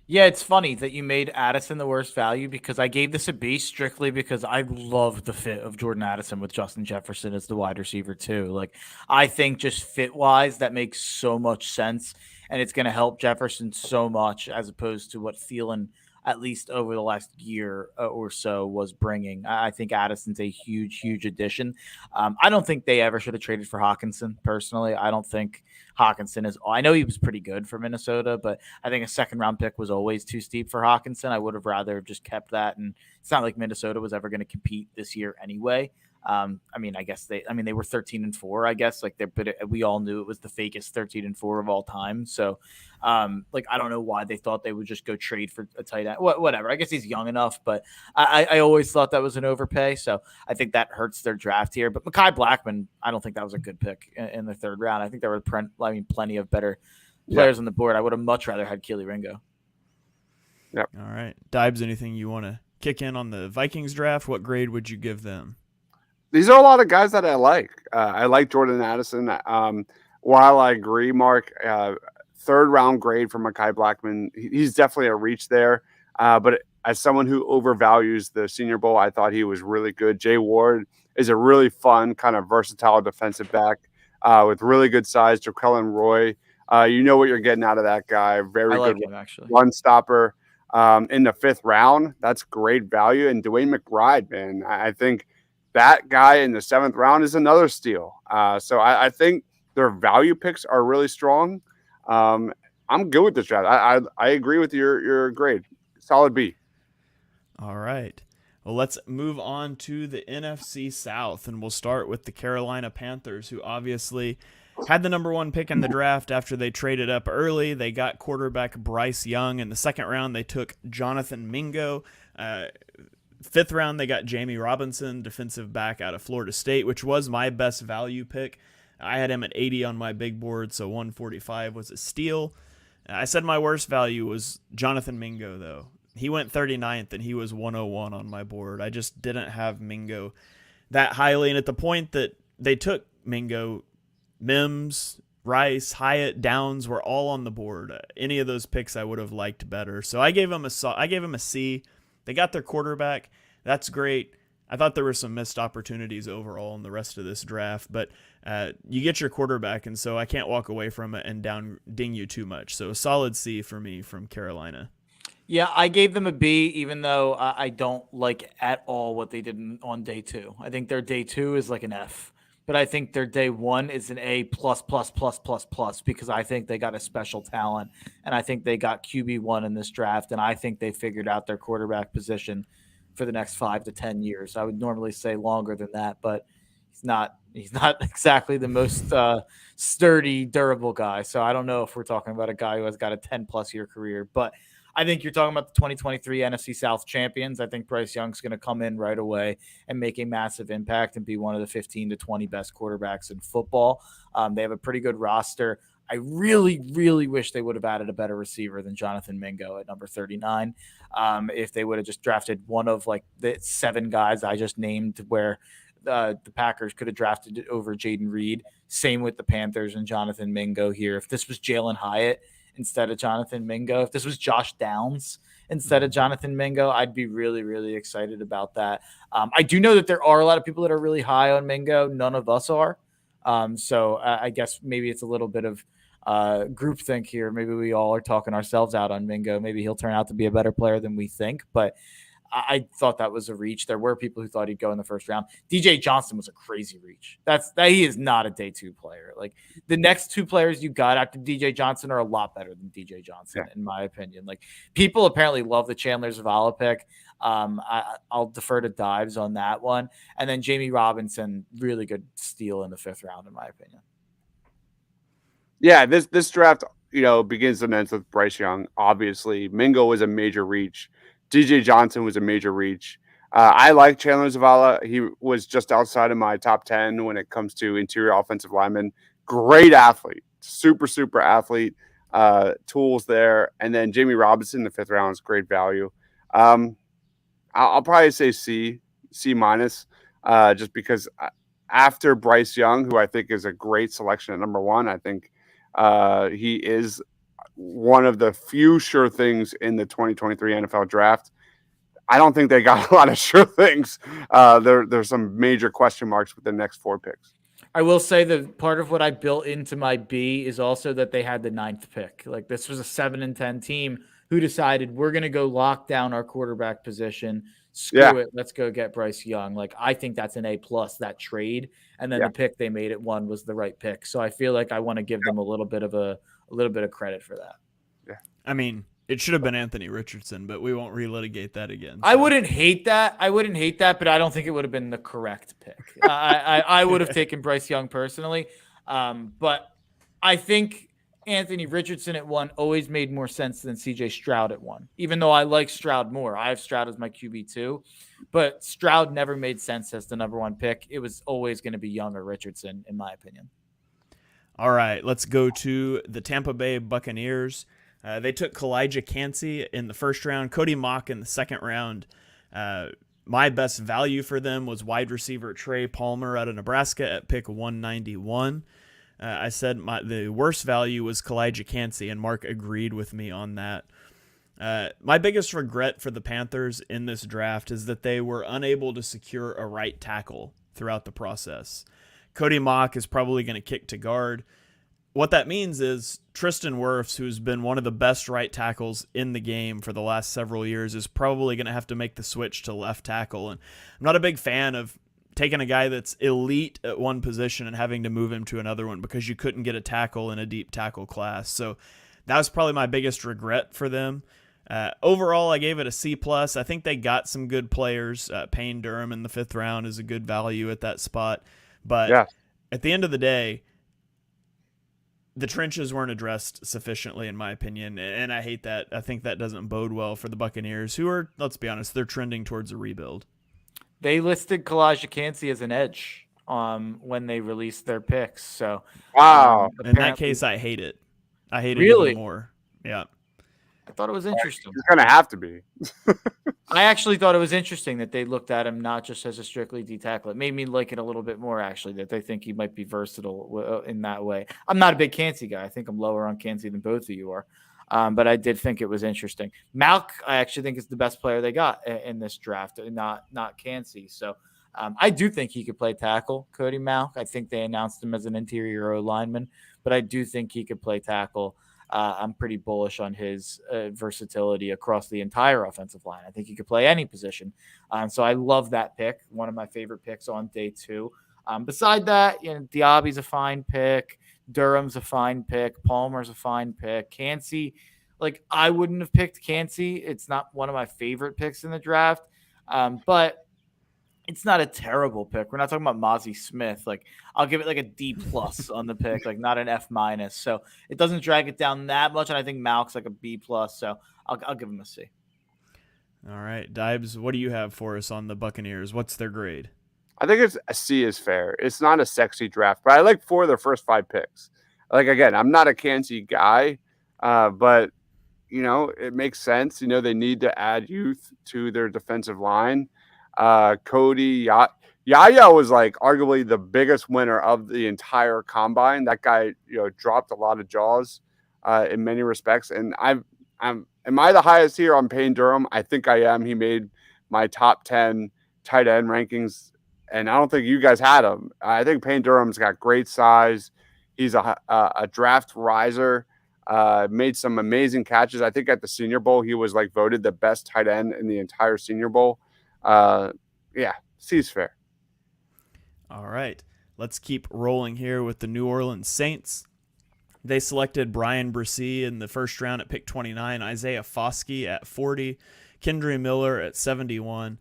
Yeah, it's funny that you made Addison the worst value because I gave this a B strictly because I love the fit of Jordan Addison with Justin Jefferson as the wide receiver too. Like, I think just fit wise, that makes so much sense, and it's going to help Jefferson so much as opposed to what Thielen, at least over the last year or so, was bringing. I think Addison's a huge, huge addition. I don't think they ever should have traded for Hawkinson, personally. I don't think Hawkinson is – I know he was pretty good for Minnesota, but I think a second-round pick was always too steep for Hawkinson. I would have rather just kept that, and it's not like Minnesota was ever going to compete this year anyway. I guess they were 13-4, I guess, but we all knew it was the fakest 13-4 of all time. So, I don't know why they thought they would just go trade for a tight end. Whatever. I guess he's young enough, but I always thought that was an overpay. So I think that hurts their draft here. But Mekhi Blackmon, I don't think that was a good pick in the third round. I think there were plenty of better players on the board. I would have much rather had Keely Ringo. Yep. All right. Dibes, anything you want to kick in on the Vikings draft? What grade would you give them? These are a lot of guys that I like. I like Jordan Addison. While I agree, Mark, third round grade for Mekhi Blackmon, he's definitely a reach there. But as someone who overvalues the Senior Bowl, I thought he was really good. Jay Ward is a really fun, kind of versatile defensive back with really good size. Jaquelin Roy, you know what you're getting out of that guy. Very good run stopper. In the 5th round, that's great value. And Dwayne McBride, man, I think that guy in the 7th round is another steal. So I think their value picks are really strong. I'm good with this draft. I agree with your grade. Solid B. All right. Well, let's move on to the NFC South, and we'll start with the Carolina Panthers, who obviously had the number 1 pick in the draft after they traded up early. They got quarterback Bryce Young. In the 2nd round, they took Jonathan Mingo. 5th round, they got Jamie Robinson, defensive back out of Florida State, which was my best value pick. I had him at 80 on my big board, so 145 was a steal. I said my worst value was Jonathan Mingo, though. He went 39th, and he was 101 on my board. I just didn't have Mingo that highly, and at the point that they took Mingo, Mims, Rice, Hyatt, Downs were all on the board. Any of those picks I would have liked better. So I gave him a C. They got their quarterback. That's great. I thought there were some missed opportunities overall in the rest of this draft, but you get your quarterback, and so I can't walk away from it and ding you too much. So a solid C for me from Carolina. Yeah, I gave them a B, even though I don't like at all what they did on day 2. I think their day 2 is like an F, but I think their day 1 is an A+++++, because I think they got a special talent, and I think they got QB1 in this draft, and I think they figured out their quarterback position for the next 5 to 10 years. I would normally say longer than that, but he's not exactly the most sturdy, durable guy. So I don't know if we're talking about a guy who has got a 10+ year career, but I think you're talking about the 2023 NFC South champions. I think Bryce Young's going to come in right away and make a massive impact and be one of the 15 to 20 best quarterbacks in football. They have a pretty good roster. I really, really wish they would have added a better receiver than Jonathan Mingo at number 39. If they would have just drafted one of like the 7 guys I just named, where the Packers could have drafted it over Jaden Reed. Same with the Panthers and Jonathan Mingo here. If this was Jalen Hyatt instead of Jonathan Mingo, if this was Josh Downs instead of Jonathan Mingo, I'd be really, really excited about that. I do know that there are a lot of people that are really high on Mingo. None of us are. So I guess maybe it's a little bit of groupthink here. Maybe we all are talking ourselves out on Mingo. Maybe he'll turn out to be a better player than we think, but I thought that was a reach. There were people who thought he'd go in the first round. DJ Johnson was a crazy reach. That he is not a day 2 player. Like the next 2 players you got after DJ Johnson are a lot better than DJ Johnson, in my opinion. Like people apparently love the Chandler Zavala pick. I'll defer to Dives on that one. And then Jamie Robinson, really good steal in the 5th round, in my opinion. Yeah, this draft, begins and ends with Bryce Young. Obviously, Mingo was a major reach. DJ Johnson was a major reach. I like Chandler Zavala. He was just outside of my top 10 when it comes to interior offensive lineman. Great athlete, super, super athlete. Tools there. And then Jamie Robinson in the 5th round is great value. I'll probably say C minus, just because after Bryce Young, who I think is a great selection at number 1, I think he is one of the few sure things in the 2023 NFL draft. I don't think they got a lot of sure things. There's some major question marks with the next 4 picks. I will say that part of what I built into my B is also that they had the 9th pick. Like this was a 7-10 team who decided we're going to go lock down our quarterback position. Screw it. Let's go get Bryce Young. Like I think that's an A+, that trade. And then the pick they made at 1 was the right pick. So I feel like I want to give them a little bit of credit for that. Yeah. I mean, it should have been Anthony Richardson, but we won't relitigate that again. So. I wouldn't hate that, but I don't think it would have been the correct pick. I would have taken Bryce Young personally. But I think Anthony Richardson at 1 always made more sense than CJ Stroud at 1, even though I like Stroud more. I have Stroud as my QB2, but Stroud never made sense as the number 1 pick. It was always going to be Young or Richardson, in my opinion. All right, let's go to the Tampa Bay Buccaneers. They took Kalijah Kancey in the 1st round, Cody Mock in the 2nd round. My best value for them was wide receiver Trey Palmer out of Nebraska at pick 191. I said the worst value was Kalijah Kancey, and Mark agreed with me on that. My biggest regret for the Panthers in this draft is that they were unable to secure a right tackle throughout the process. Cody Mock is probably going to kick to guard. What that means is Tristan Wirfs, who's been one of the best right tackles in the game for the last several years, is probably going to have to make the switch to left tackle. And I'm not a big fan of taking a guy that's elite at one position and having to move him to another one because you couldn't get a tackle in a deep tackle class. So that was probably my biggest regret for them. Overall, I gave it a C+. I think they got some good players. Payne Durham in the 5th round is a good value at that spot. But at the end of the day, the trenches weren't addressed sufficiently, in my opinion, and I hate that. I think that doesn't bode well for the Buccaneers, who are, let's be honest, they're trending towards a rebuild. They listed Kalijah Kancey as an edge when they released their picks. So, wow. In that case, I hate it. I hate it even more. Yeah. I thought it was interesting. It's going to have to be. I actually thought it was interesting that they looked at him not just as a strictly D tackle. It made me like it a little bit more, actually, that they think he might be versatile in that way. I'm not a big Kancey guy. I think I'm lower on Kancey than both of you are. But I did think it was interesting. Malk, I actually think is the best player they got in this draft, not Kancey. So I do think he could play tackle, Cody Malk. I think they announced him as an interior O lineman, but I do think he could play tackle. I'm pretty bullish on his versatility across the entire offensive line. I think he could play any position. So I love that pick. One of my favorite picks on day 2. Beside that, Diaby's a fine pick. Durham's a fine pick. Palmer's a fine pick. Kancey, I wouldn't have picked Kancey. It's not one of my favorite picks in the draft, but it's not a terrible pick. We're not talking about Mozzie Smith. I'll give it a D+ on the pick, not an F-. So it doesn't drag it down that much, and I think Malk's a B+. So I'll give him a C. All right, Dibes, what do you have for us on the Buccaneers? What's their grade? I think it's a C is fair. It's not a sexy draft, but I like 4 of their first 5 picks. Again, I'm not a Kancey guy, but it makes sense. They need to add youth to their defensive line. Cody Yaya was arguably the biggest winner of the entire combine. That guy, dropped a lot of jaws in many respects. And Am I the highest here on Payne Durham? I think I am. He made my top 10 tight end rankings, and I don't think you guys had him. I think Payne Durham's got great size. He's a draft riser. Made some amazing catches. I think at the Senior Bowl, he was like voted the best tight end in the entire Senior Bowl. Yeah, C's fair. All right, let's keep rolling here with the New Orleans Saints. They selected Brian Bresee in the first round at pick 29, Isaiah Foskey at 40, Kendre Miller at 71.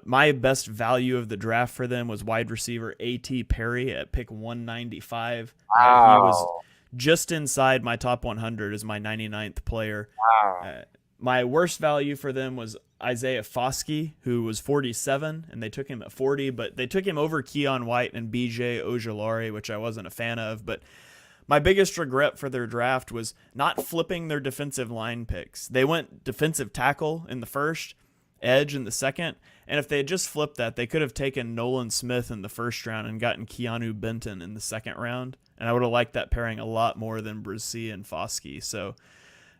My best value of the draft for them was wide receiver A.T. Perry at pick 195. Wow. He was just inside my top 100 as my 99th player. Wow. My worst value for them was Isaiah Foskey, who was 47, and they took him at 40, but they took him over Keon White and B.J. Ojulari, which I wasn't a fan of. But my biggest regret for their draft was not flipping their defensive line picks. They went defensive tackle in the first, edge in the second, and if they had just flipped that, they could have taken Nolan Smith in the first round and gotten Keanu Benton in the second round, and I would have liked that pairing a lot more than Bresee and Foskey. So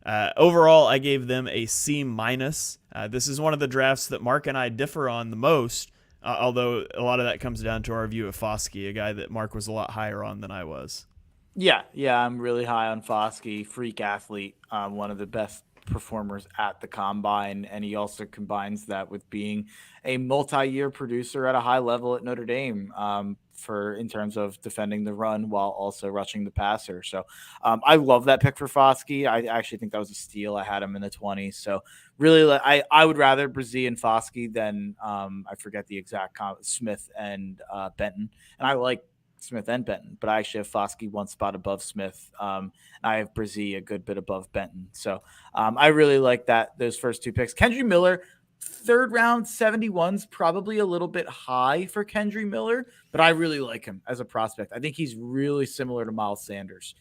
overall, I gave them a C-. This is one of the drafts that Mark and I differ on the most, although a lot of that comes down to our view of Foskey, a guy that Mark was a lot higher on than I was. Yeah, I'm really high on Foskey, freak athlete, one of the best performers at the combine, and he also combines that with being a multi-year producer at a high level at Notre Dame in terms of defending the run while also rushing the passer. So I love that pick for Foskey. I actually think that was a steal. I had him in the 20s. So really, I would rather Bresee and Foskey than I forget the exact Smith and Benton, and I like Smith and Benton, but I actually have Foskey one spot above Smith. I have Bresee a good bit above Benton. So I really like those first two picks. Kendre Miller, third round, 71's probably a little bit high for Kendre Miller, but I really like him as a prospect. I think he's really similar to Miles Sanders.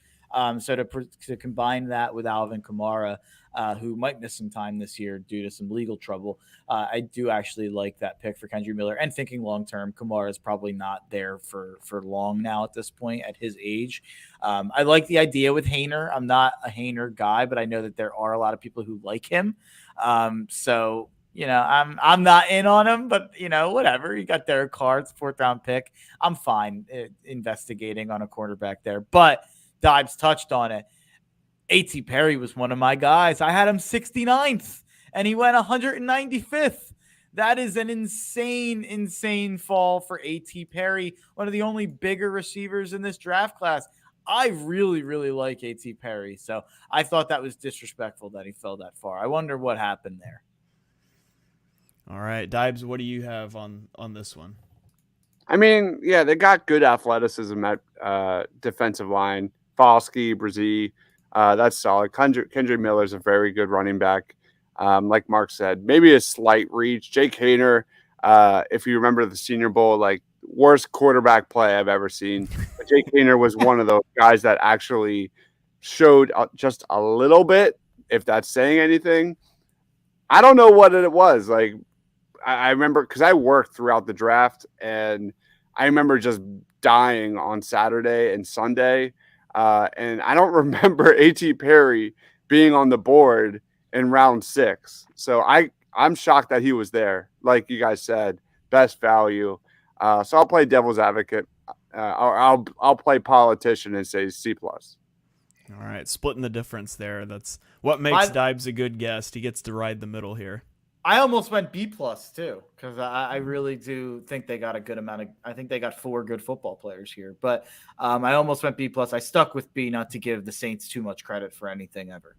So to combine that with Alvin Kamara, who might miss some time this year due to some legal trouble, I do actually like that pick for Kendre Miller. And thinking long-term, Kamara is probably not there for long now at this point at his age. I like the idea with Haener. I'm not a Haener guy, but I know that there are a lot of people who like him. So, I'm not in on him, but, whatever. You got Derek Carr, fourth round pick. I'm fine investigating on a quarterback there. But Dibes touched on it. A.T. Perry was one of my guys. I had him 69th, and he went 195th. That is an insane fall for A.T. Perry, one of the only bigger receivers in this draft class. I really, really like A.T. Perry, so I thought that was disrespectful that he fell that far. I wonder what happened there. All right, Dibes, what do you have on this one? I mean, yeah, they got good athleticism at defensive line. Foskey, Bresee, that's solid. Kendre Miller's a very good running back. Like Mark said, maybe a slight reach. Jake Haener, if you remember the Senior Bowl, like worst quarterback play I've ever seen. But Jake Haener was one of those guys that actually showed just a little bit, if that's saying anything. I don't know what it was. Like, I remember because I worked throughout the draft, and I remember just dying on Saturday and Sunday. And I don't remember A.T. Perry being on the board in round 6. So I'm shocked that he was there. Like you guys said, best value. So I'll play devil's advocate. I'll play politician and say C+. All right, splitting the difference there. That's what makes Dibes a good guest. He gets to ride the middle here. I almost went B+ too, because I really do think they got a good amount of. I think they got 4 good football players here, but I almost went B+. I stuck with B, not to give the Saints too much credit for anything ever.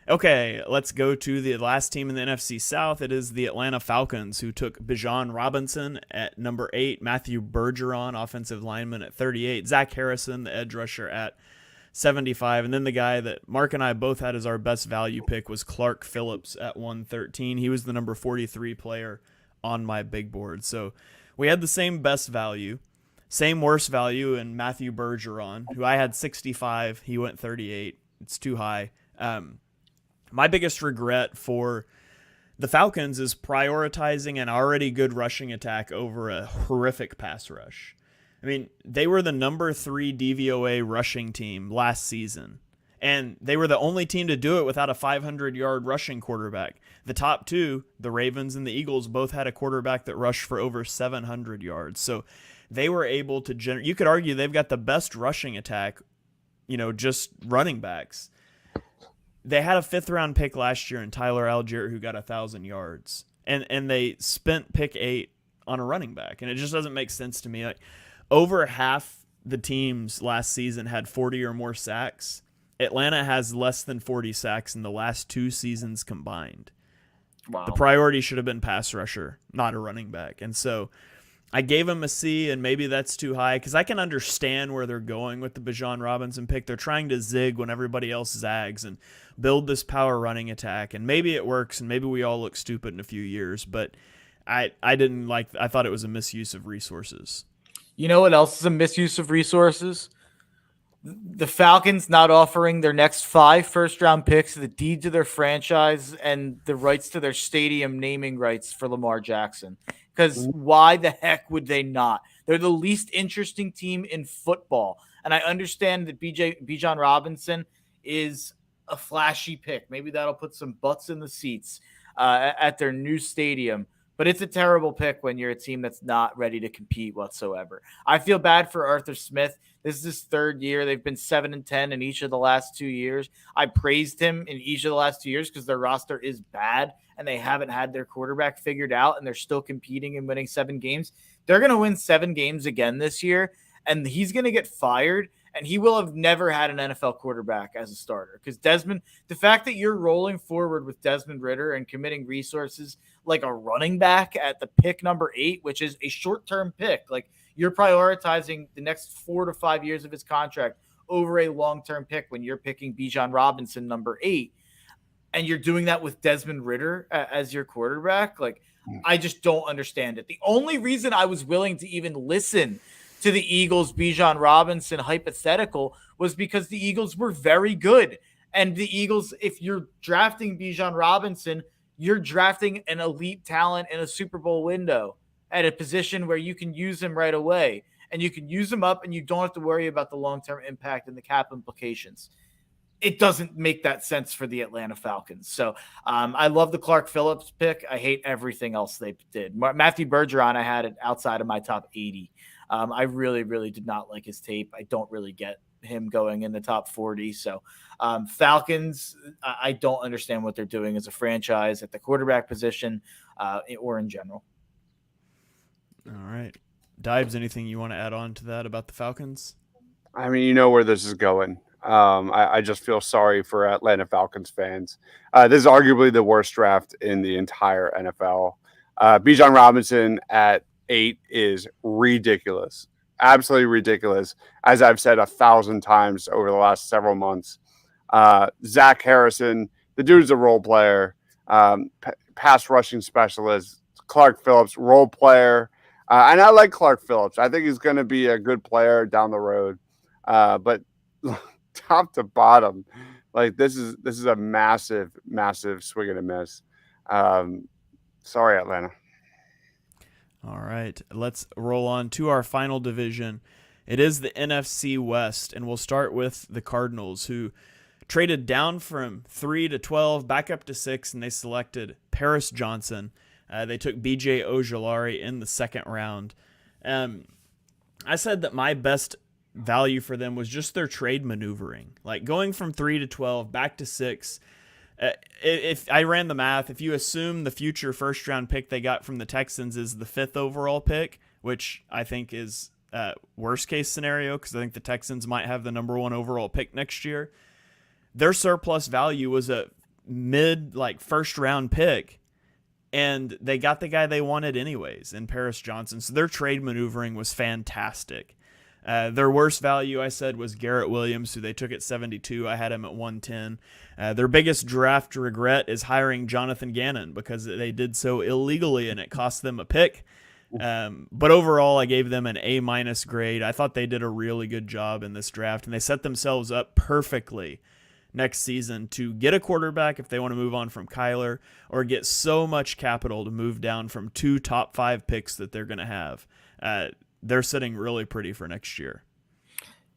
Okay, let's go to the last team in the NFC South. It is the Atlanta Falcons, who took Bijan Robinson at number 8, Matthew Bergeron, offensive lineman, at 38, Zach Harrison, the edge rusher, at 75, and then the guy that Mark and I both had as our best value pick was Clark Phillips at 113. He was the number 43 player on my big board. So we had the same best value, same worst value in Matthew Bergeron, who I had 65. He went 38. It's too high. My biggest regret for the Falcons is prioritizing an already good rushing attack over a horrific pass rush. I mean, they were the number 3 DVOA rushing team last season, And they were the only team to do it without a 500-yard rushing quarterback. The top two, the Ravens and the Eagles, both had a quarterback that rushed for over 700 yards. So they were able to generate. You could argue they've got the best rushing attack, just running backs. They had a 5th-round pick last year in Tyler Algier who got 1,000 yards. And they spent pick 8 on a running back. And it just doesn't make sense to me. Like, over half the teams last season had 40 or more sacks. Atlanta has less than 40 sacks in the last 2 seasons combined. Wow. The priority should have been pass rusher, not a running back. And so I gave him a C, and maybe that's too high because I can understand where they're going with the Bijan Robinson pick. They're trying to zig when everybody else zags and build this power running attack. And maybe it works, and maybe we all look stupid in a few years. But I thought it was a misuse of resources. You know what else is a misuse of resources? The Falcons not offering their next 5 first-round picks, the deed to their franchise, and the rights to their stadium naming rights for Lamar Jackson. Because why the heck would they not? They're the least interesting team in football. And I understand that Bijan Robinson is a flashy pick. Maybe that'll put some butts in the seats at their new stadium. But it's a terrible pick when you're a team that's not ready to compete whatsoever. I feel bad for Arthur Smith. This is his 3rd year. They've been 7-10 in each of the last 2 years. I praised him in each of the last 2 years because their roster is bad and they haven't had their quarterback figured out, and they're still competing and winning 7 games. They're going to win 7 games again this year, and he's going to get fired, and he will have never had an NFL quarterback as a starter. Because the fact that you're rolling forward with Desmond Ridder and committing resources like a running back at the pick number 8, which is a short-term pick, like you're prioritizing the next 4 to 5 years of his contract over a long-term pick when you're picking Bijan Robinson number 8, and you're doing that with Desmond Ridder as your quarterback. Like, I just don't understand it. The only reason I was willing to even listen to the Eagles Bijan Robinson hypothetical was because the Eagles were very good. And the Eagles, if you're drafting Bijan Robinson, you're drafting an elite talent in a Super Bowl window at a position where you can use him right away, and you can use him up and you don't have to worry about the long-term impact and the cap implications. It doesn't make that sense for the Atlanta Falcons. So I love the Clark Phillips pick. I hate everything else they did. Matthew Bergeron, I had it outside of my top 80. I really, really did not like his tape. I don't really get him going in the top 40. So Falcons, I don't understand what they're doing as a franchise at the quarterback position or in general. All right. Dibes, anything you want to add on to that about the Falcons? I mean, you know where this is going. I just feel sorry for Atlanta Falcons fans. This is arguably the worst draft in the entire NFL. Bijan Robinson at 8 is ridiculous. Absolutely ridiculous. As I've said 1,000 times over the last several months. Zach Harrison, the dude's a role player, pass rushing specialist. Clark Phillips, role player. And I like Clark Phillips. I think he's going to be a good player down the road. But top to bottom, like this is a massive swing and a miss. Sorry, Atlanta. All right, let's roll on to our final division. It is the NFC West, and we'll start with the Cardinals, who traded down from 3 to 12, back up to 6, and they selected Paris Johnson. They took B.J. Ojulari in the 2nd round. I said that my best value for them was just their trade maneuvering, like going from 3 to 12, back to 6. If I ran the math, if you assume the future first-round pick they got from the Texans is the 5th overall pick, which I think is worst-case scenario because I think the Texans might have the number 1 overall pick next year, their surplus value was a first-round pick, and they got the guy they wanted anyways in Paris Johnson. So their trade maneuvering was fantastic. Their worst value, I said, was Garrett Williams, who they took at 72. I had him at 110. Their biggest draft regret is hiring Jonathan Gannon because they did so illegally and it cost them a pick. But overall, I gave them an A- grade. I thought they did a really good job in this draft, and they set themselves up perfectly next season to get a quarterback if they want to move on from Kyler, or get so much capital to move down from 2 top 5 picks that they're going to have. They're sitting really pretty for next year.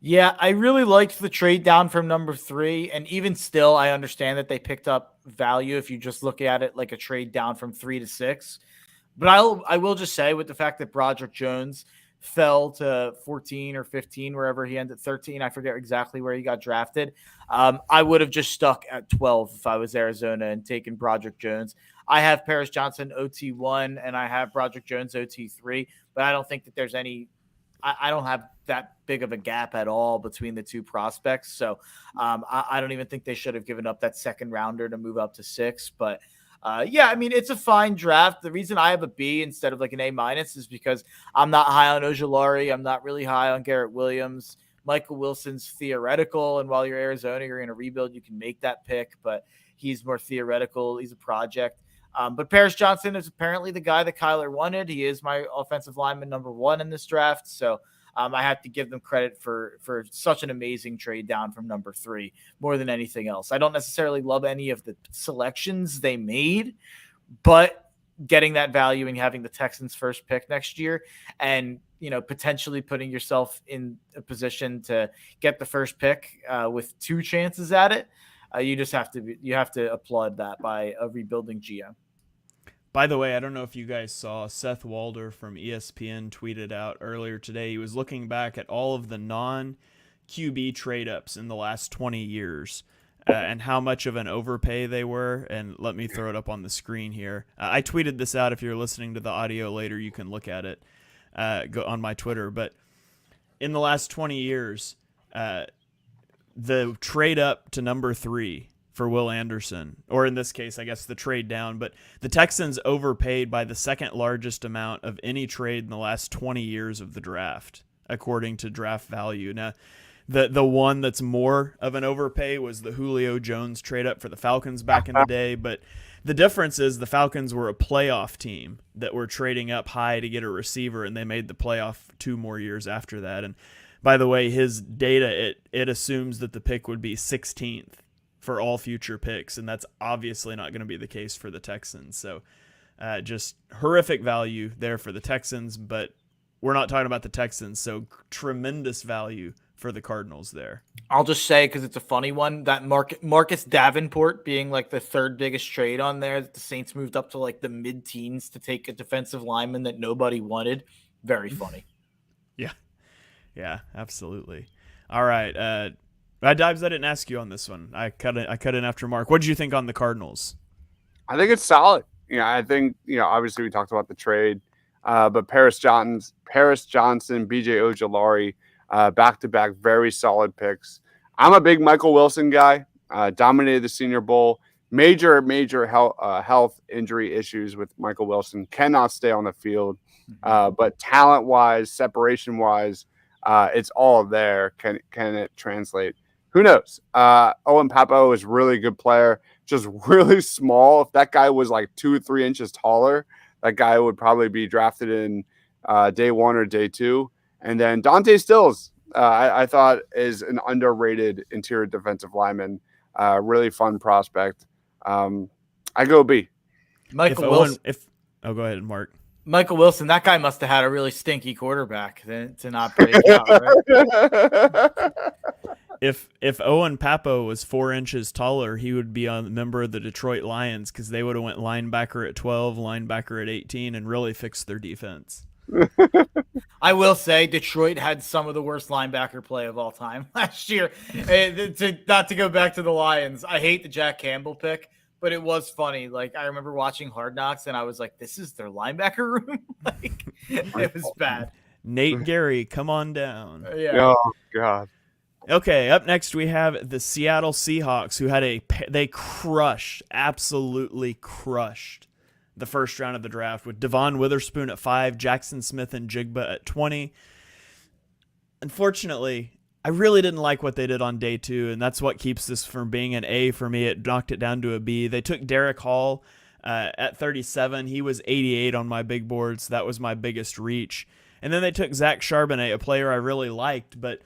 Yeah, I really liked the trade down from number 3, and even still, I understand that they picked up value if you just look at it like a trade down from 3 to 6. But I will just say, with the fact that Broderick Jones fell to 14 or 15, wherever he ended, 13, I forget exactly where he got drafted. I would have just stuck at 12 if I was Arizona and taken Broderick Jones. I have Paris Johnson OT1 and I have Broderick Jones OT3, but I don't think that there's any. I don't have that big of a gap at all between the two prospects. So I don't even think they should have given up that second rounder to move up to 6. But yeah, I mean, it's a fine draft. The reason I have a B instead of like an A- is because I'm not high on Ojulari. I'm not really high on Garrett Williams. Michael Wilson's theoretical. And while you're Arizona, you're in a rebuild, you can make that pick, but he's more theoretical. He's a project. But Paris Johnson is apparently the guy that Kyler wanted. He is my offensive lineman number 1 in this draft. So I have to give them credit for such an amazing trade down from number 3 more than anything else. I don't necessarily love any of the selections they made, but getting that value and having the Texans first pick next year and, potentially putting yourself in a position to get the first pick with 2 chances at it. You have to applaud that by a rebuilding GM. By the way, I don't know if you guys saw Seth Walder from ESPN tweeted out earlier today. He was looking back at all of the non-QB trade-ups in the last 20 years and how much of an overpay they were. And let me throw it up on the screen here. I tweeted this out. If you're listening to the audio later, you can look at it go on my Twitter. But in the last 20 years, the trade-up to number 3 for Will Anderson, or in this case, I guess the trade down, but the Texans overpaid by the second largest amount of any trade in the last 20 years of the draft, according to draft value. Now, the one that's more of an overpay was the Julio Jones trade up for the Falcons back in the day, but the difference is the Falcons were a playoff team that were trading up high to get a receiver, and they made the playoff 2 more years after that. And by the way, his data, it assumes that the pick would be 16th. For all future picks, and that's obviously not going to be the case for the Texans. So just horrific value there for the Texans, but we're not talking about the Texans, so tremendous value for the Cardinals there. I'll just say, because it's a funny one, that Marcus Davenport being like the 3rd biggest trade on there, that the Saints moved up to like the mid-teens to take a defensive lineman that nobody wanted. Very funny. Yeah, absolutely. All right, Dives, I didn't ask you on this one. I cut in after Mark. What did you think on the Cardinals? I think it's solid. I think, obviously we talked about the trade, but Paris Johnson, BJ Ojulari, back-to-back very solid picks. I'm a big Michael Wilson guy, dominated the Senior Bowl. Major health injury issues with Michael Wilson. Cannot stay on the field. But talent-wise, separation-wise, it's all there. Can it translate? Who knows? Owen Papo is a really good player, just really small. If that guy was like 2 or 3 inches taller, that guy would probably be drafted in day 1 or day 2. And then Dante Stills, I thought, is an underrated interior defensive lineman. Really fun prospect. I go B. Michael Wilson. Go ahead, Mark. Michael Wilson, that guy must have had a really stinky quarterback to not break out, right? If Owen Papo was 4 inches taller, he would be a member of the Detroit Lions because they would have went linebacker at 12, linebacker at 18, and really fixed their defense. I will say Detroit had some of the worst linebacker play of all time last year. Not to go back to the Lions, I hate the Jack Campbell pick, but it was funny. Like, I remember watching Hard Knocks, and I was like, this is their linebacker room? Like, it was bad. Nate Gary, come on down. Yeah. Oh, God. Okay, up next we have the Seattle Seahawks, who had they absolutely crushed the first round of the draft with Devon Witherspoon at 5, Jackson Smith and Jigba at 20. Unfortunately, I really didn't like what they did on day 2, and that's what keeps this from being an A for me. It knocked it down to a B. They took Derek Hall at 37. He was 88 on my big board, so that was my biggest reach. And then they took Zach Charbonnet, a player I really liked, but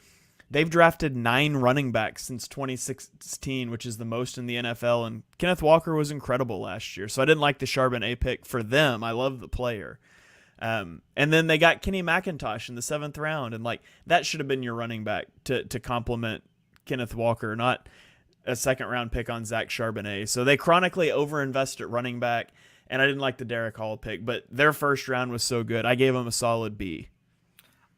they've drafted 9 running backs since 2016, which is the most in the NFL, and Kenneth Walker was incredible last year. So I didn't like the Charbonnet pick for them. I love the player. And then they got Kenny McIntosh in the 7th round, and like that should have been your running back to complement Kenneth Walker, not a 2nd round pick on Zach Charbonnet. So they chronically overinvest at running back, and I didn't like the Derek Hall pick, but their 1st round was so good. I gave them a solid B.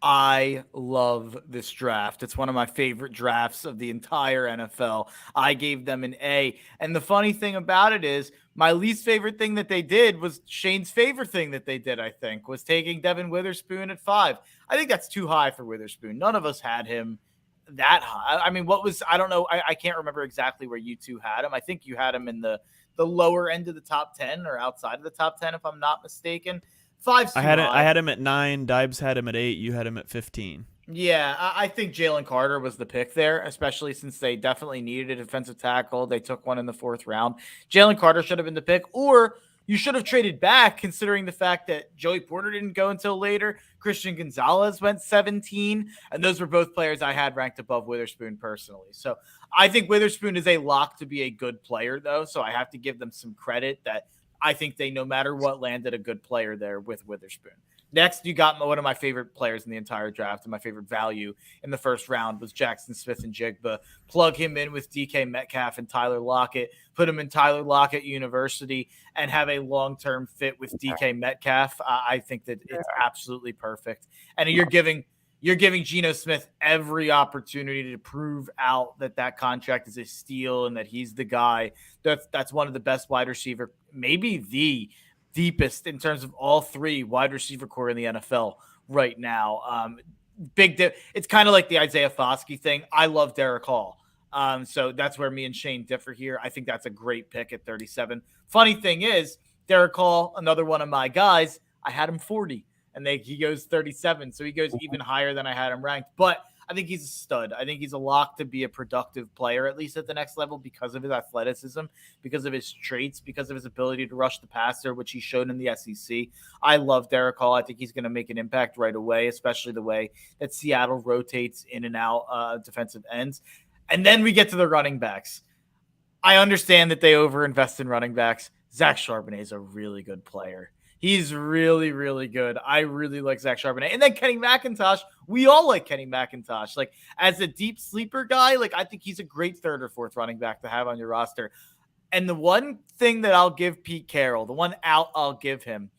I love this draft. It's one of my favorite drafts of the entire NFL. I gave them an A. And the funny thing about it is my least favorite thing that they did was Shane's favorite thing that they did, I think, was taking Devin Witherspoon at 5. I think that's too high for Witherspoon. None of us had him that high. I mean, I don't know. I can't remember exactly where you two had him. I think you had him in the lower end of the top 10 or outside of the top 10, if I'm not mistaken. 5's too high. I had him at 9. Dibes had him at 8. You had him at 15. Yeah, I think Jalen Carter was the pick there, especially since they definitely needed a defensive tackle. They took one in the 4th round. Jalen Carter should have been the pick, or you should have traded back, considering the fact that Joey Porter didn't go until later. Christian Gonzalez went 17, and those were both players I had ranked above Witherspoon personally. So I think Witherspoon is a lock to be a good player, though, so I have to give them some credit that I think they, no matter what, landed a good player there with Witherspoon. Next, you got one of my favorite players in the entire draft, and my favorite value in the 1st round was Jackson Smith-Njigba. Plug him in with DK Metcalf and Tyler Lockett, put him in Tyler Lockett University, and have a long-term fit with DK Metcalf. I think that it's absolutely perfect. And you're giving Geno Smith every opportunity to prove out that contract is a steal and that he's the guy. That's one of the best wide receiver, maybe the deepest in terms of all 3 wide receiver core in the NFL right now. It's kind of like the Isaiah Foskey thing. I love Derek Hall. So that's where me and Shane differ here. I think that's a great pick at 37. Funny thing is, Derek Hall, another one of my guys, I had him 40. And he goes 37, so he goes even higher than I had him ranked. But I think he's a stud. I think he's a lock to be a productive player, at least at the next level, because of his athleticism, because of his traits, because of his ability to rush the passer, which he showed in the SEC. I love Derek Hall. I think he's going to make an impact right away, especially the way that Seattle rotates in and out defensive ends. And then we get to the running backs. I understand that they overinvest in running backs. Zach Charbonnet is a really good player. He's really, really good. I really like Zach Charbonnet. And then Kenny McIntosh. We all like Kenny McIntosh. Like, as a deep sleeper guy, like, I think he's a great 3rd or 4th running back to have on your roster. And the one thing that I'll give Pete Carroll, the one out I'll give him,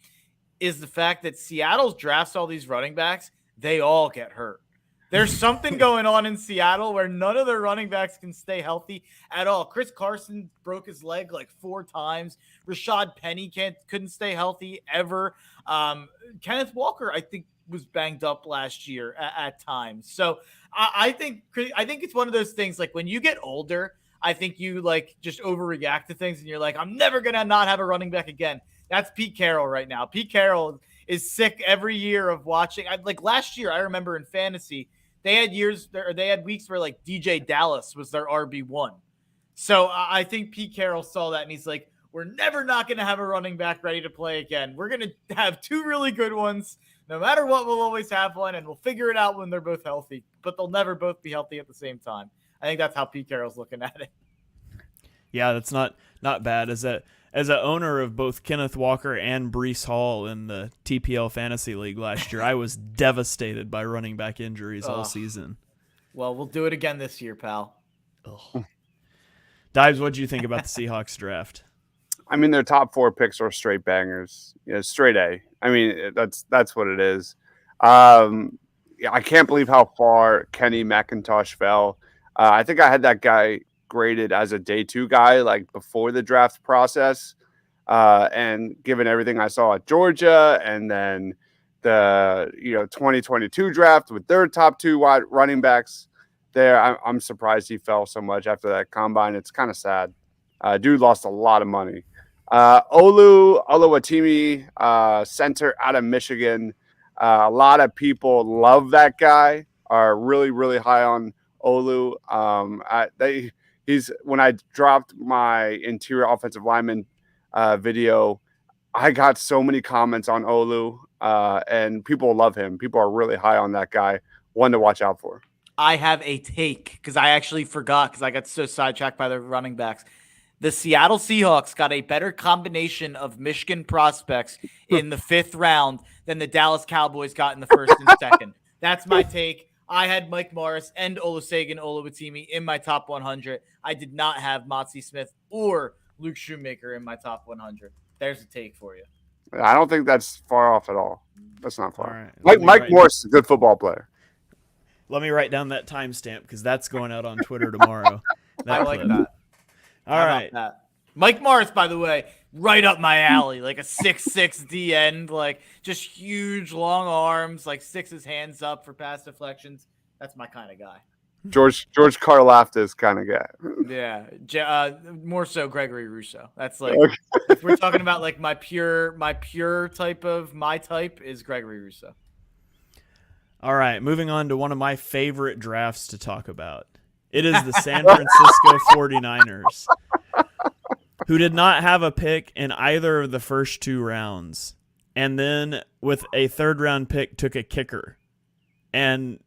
is the fact that Seattle drafts all these running backs. They all get hurt. There's something going on in Seattle where none of their running backs can stay healthy at all. Chris Carson broke his leg like 4 times. Rashad Penny couldn't stay healthy ever. Kenneth Walker, I think, was banged up last year at times. So I think it's one of those things, like, when you get older, I think you like just overreact to things and you're like, I'm never going to not have a running back again. That's Pete Carroll right now. Pete Carroll is sick every year of watching. Like last year, I remember in fantasy, they had weeks where like DJ Dallas was their RB1. So I think Pete Carroll saw that and he's like, we're never not going to have a running back ready to play again. We're going to have 2 really good ones. No matter what, we'll always have one, and we'll figure it out when they're both healthy. But they'll never both be healthy at the same time. I think that's how Pete Carroll's looking at it. Yeah, that's not bad. As an owner of both Kenneth Walker and Breece Hall in the TPL Fantasy League last year, I was devastated by running back injuries all season. Well, we'll do it again this year, pal. Dives, what do you think about the Seahawks draft? I mean, their top 4 picks are straight bangers. Straight A. I mean, that's what it is. I can't believe how far Kenny McIntosh fell. I think I had that guy graded as a day 2 guy, like before the draft process. And given everything I saw at Georgia and then the 2022 draft with their top 2 wide running backs there, I'm surprised he fell so much after that combine. It's kind of sad. Dude lost a lot of money. Olu Oluwatimi, center out of Michigan. A lot of people love that guy, are really, really high on Olu. When I dropped my interior offensive lineman video, I got so many comments on Olu, and people love him. People are really high on that guy. One to watch out for. I have a take because I actually forgot because I got so sidetracked by the running backs. The Seattle Seahawks got a better combination of Michigan prospects in the 5th round than the Dallas Cowboys got in the 1st and 2nd. That's my take. I had Mike Morris and Olusegun Oluwatimi in my top 100. I did not have Motzie Smith or Luke Shoemaker in my top 100. There's a take for you. I don't think that's far off at all. That's not far. All right. Mike Morris is a good football player. Let me write down that timestamp because that's going out on Twitter tomorrow. I like that. All right. Mike Morris, by the way, right up my alley, like a 6'6" D end, like just huge, long arms, like sticks his hands up for pass deflections. That's my kind of guy. George Karlaftis kind of guy. Yeah, more so Gregory Rousseau. That's like if we're talking about like my pure type of my type is Gregory Rousseau. All right, moving on to one of my favorite drafts to talk about. It is the San Francisco 49ers, who did not have a pick in either of the first 2 rounds, and then with a 3rd-round pick took a kicker. And,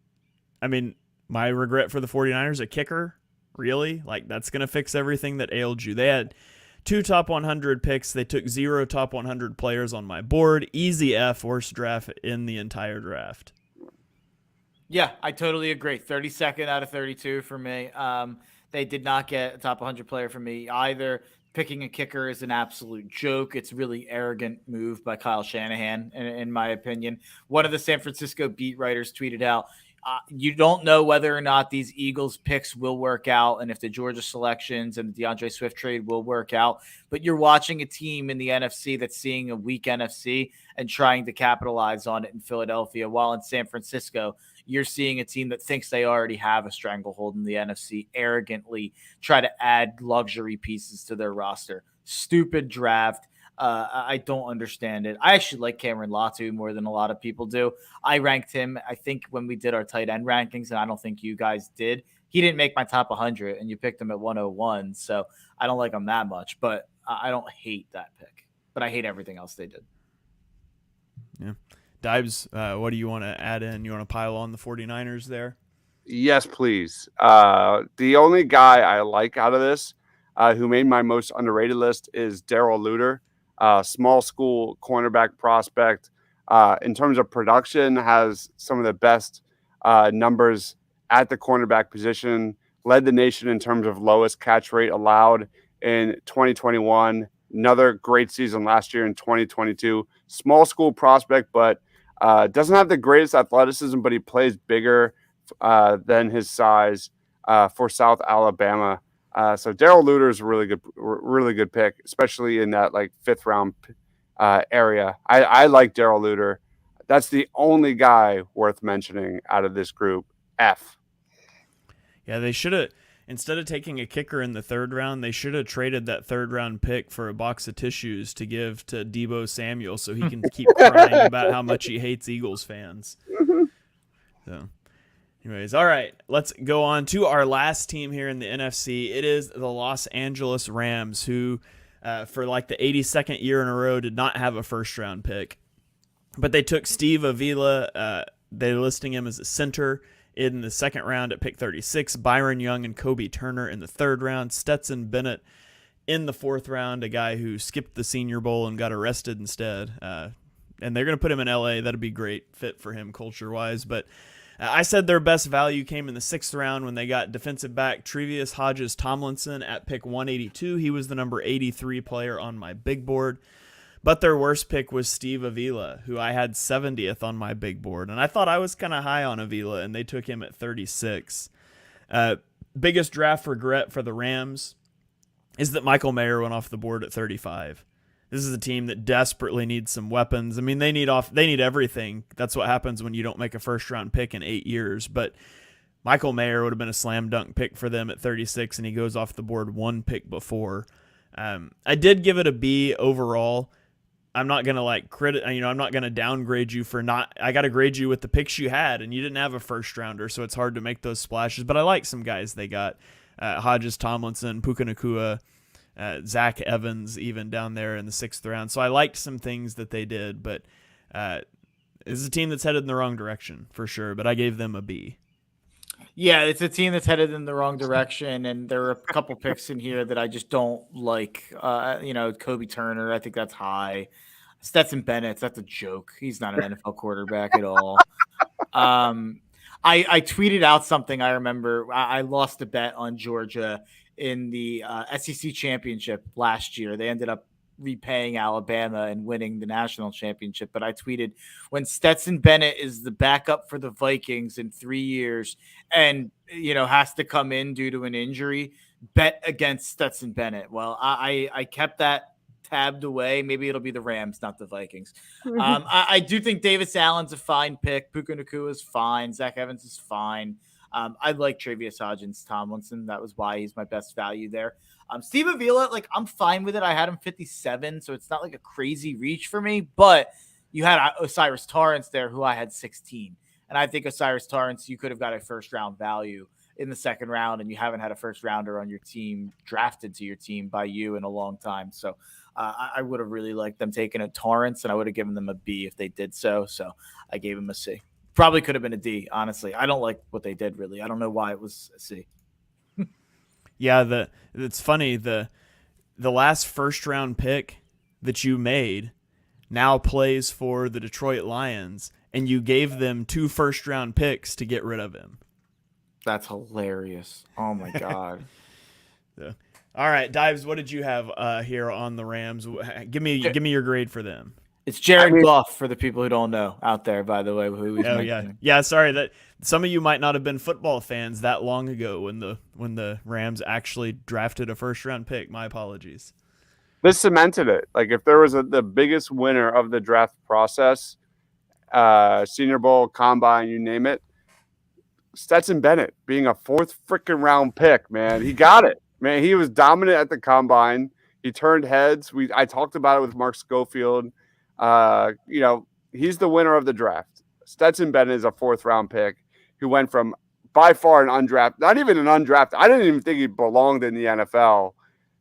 I mean, my regret for the 49ers, a kicker? Really? Like, that's going to fix everything that ailed you. They had 2 top 100 picks. They took 0 top 100 players on my board. Easy F, worst draft in the entire draft. Yeah, I totally agree. 32nd out of 32 for me. They did not get a top 100 player for me either. Picking a kicker is an absolute joke. It's a really arrogant move by Kyle Shanahan, in my opinion. One of the San Francisco beat writers tweeted out, you don't know whether or not these Eagles picks will work out and if the Georgia selections and the DeAndre Swift trade will work out. But you're watching a team in the NFC that's seeing a weak NFC and trying to capitalize on it in Philadelphia, while in San Francisco, you're seeing a team that thinks they already have a stranglehold in the NFC arrogantly try to add luxury pieces to their roster. Stupid draft. I don't understand it. I actually like Cameron Latu more than a lot of people do. I ranked him, I think, when we did our tight end rankings, and I don't think you guys did. He didn't make my top 100, and you picked him at 101, so I don't like him that much, but I don't hate that pick. But I hate everything else they did. Yeah. Dibes, what do you want to add in? You want to pile on the 49ers there? Yes, please. The only guy I like out of this who made my most underrated list is Darrell Luter. Small school cornerback prospect. In terms of production, has some of the best numbers at the cornerback position. Led the nation in terms of lowest catch rate allowed in 2021. Another great season last year in 2022. Small school prospect, but doesn't have the greatest athleticism, but he plays bigger than his size for South Alabama. So Darrell Luter is a really good pick, especially in that like 5th round area. I like Darrell Luter. That's the only guy worth mentioning out of this group. F. Yeah, they should have, instead of taking a kicker in the 3rd round, they should have traded that 3rd round pick for a box of tissues to give to Deebo Samuel so he can keep crying about how much he hates Eagles fans. So. Anyways, all right, let's go on to our last team here in the NFC. It is the Los Angeles Rams, who for like the 82nd year in a row did not have a 1st-round pick. But they took Steve Avila. They're listing him as a center in the 2nd round at pick 36. Byron Young and Kobe Turner in the 3rd round. Stetson Bennett in the 4th round, a guy who skipped the Senior Bowl and got arrested instead. And they're going to put him in L.A. That'd be great fit for him culture-wise. But I said their best value came in the 6th round when they got defensive back Tre'Vius Hodges-Tomlinson at pick 182. He was the number 83 player on my big board. But their worst pick was Steve Avila, who I had 70th on my big board. And I thought I was kind of high on Avila, and they took him at 36. Biggest draft regret for the Rams is that Michael Mayer went off the board at 35. This is a team that desperately needs some weapons. I mean, they need everything. That's what happens when you don't make a 1st-round pick in 8 years. But Michael Mayer would have been a slam dunk pick for them at 36, and he goes off the board 1 pick before. I did give it a B overall. I'm not gonna I'm not gonna downgrade you for not. I got to grade you with the picks you had, and you didn't have a 1st-rounder, so it's hard to make those splashes. But I like some guys they got: Hodges, Tomlinson, Puka Nacua. Zach Evans even down there in the 6th round. So I liked some things that they did, but this is a team that's headed in the wrong direction for sure, but I gave them a B. Yeah, it's a team that's headed in the wrong direction, and there are a couple picks in here that I just don't like. Kobe Turner, I think that's high. Stetson Bennett, that's a joke. He's not an NFL quarterback at all. I tweeted out something. I remember I lost a bet on Georgia in the SEC championship last year. They ended up repaying Alabama and winning the national championship. But I tweeted, when Stetson Bennett is the backup for the Vikings in 3 years and, has to come in due to an injury, bet against Stetson Bennett. Well, I kept that tabbed away. Maybe it'll be the Rams, not the Vikings. I do think Davis Allen's a fine pick. Puka Nacua is fine. Zach Evans is fine. I like Travius Hodgins-Tomlinson. That was why he's my best value there. Steve Avila, I'm fine with it. I had him 57, so it's not like a crazy reach for me. But you had Osiris Torrance there, who I had 16. And I think Osiris Torrance, you could have got a first-round value in the second round, and you haven't had a first-rounder on your team drafted to your team by you in a long time. So I would have really liked them taking a Torrance, and I would have given them a B if they did so. So I gave him a C. Probably could have been a D, honestly. I don't like what they did, really. I don't know why it was a C. Yeah, it's funny. The last first round pick that you made now plays for the Detroit Lions, and you gave them 2 first round picks to get rid of him. That's hilarious. Oh my god. Yeah. All right, Dives, what did you have here on the Rams? Give me your grade for them. It's Jared Goff for the people who don't know out there, by the way. Yeah. Sorry that some of you might not have been football fans that long ago when the Rams actually drafted a first round pick. My apologies. This cemented it. If there was the biggest winner of the draft process, Senior Bowl, Combine, you name it, Stetson Bennett being a 4th freaking round pick, man, he got it. Man, he was dominant at the Combine. He turned heads. I talked about it with Mark Schofield. He's the winner of the draft. Stetson Bennett is a 4th round pick who went from by far an undrafted, not even an undrafted. I didn't even think he belonged in the NFL,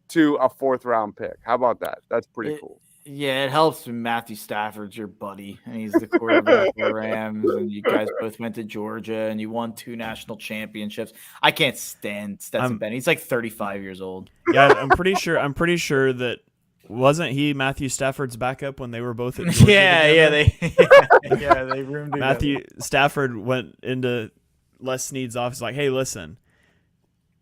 to a 4th round pick. How about that? That's pretty cool. Yeah, it helps when Matthew Stafford's your buddy, and he's the quarterback for the Rams, and you guys both went to Georgia, and you won 2 national championships. I can't stand Stetson Bennett. He's 35 years old. Yeah, I'm pretty sure that wasn't he Matthew Stafford's backup when they were both at Georgia together? They roomed together. Matthew Stafford went into Les Snead's office hey, listen,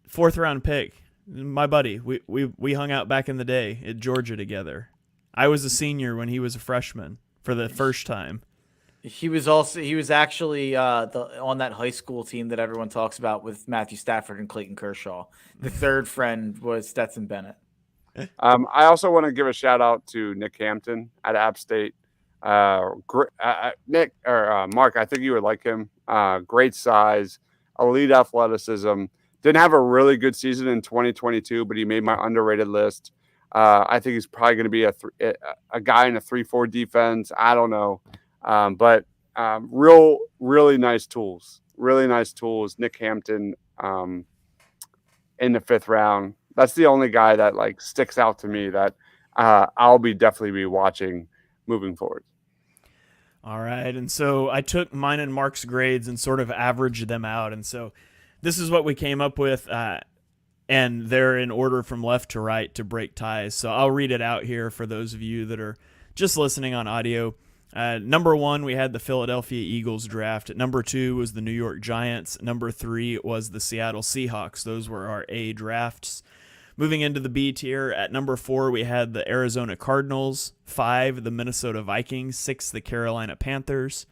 4th round pick, my buddy. We hung out back in the day at Georgia together. I was a senior when he was a freshman for the first time. He was actually on that high school team that everyone talks about with Matthew Stafford and Clayton Kershaw. The third friend was Stetson Bennett. I also want to give a shout out to Nick Hampton at App State. Nick or Mark, I think you would like him. Great size, elite athleticism. Didn't have a really good season in 2022, but he made my underrated list. I think he's probably going to be a guy in a 3-4 defense. I don't know. But really nice tools. Really nice tools. Nick Hampton in the 5th round. That's the only guy that sticks out to me that I'll definitely be watching moving forward. All right. And so I took mine and Mark's grades and sort of averaged them out. And so this is what we came up with. And they're in order from left to right to break ties. So I'll read it out here for those of you that are just listening on audio. Number 1, we had the Philadelphia Eagles draft. At number 2 was the New York Giants. Number 3 was the Seattle Seahawks. Those were our A drafts. Moving into the B tier, at number 4, we had the Arizona Cardinals. 5, the Minnesota Vikings. 6, the Carolina Panthers.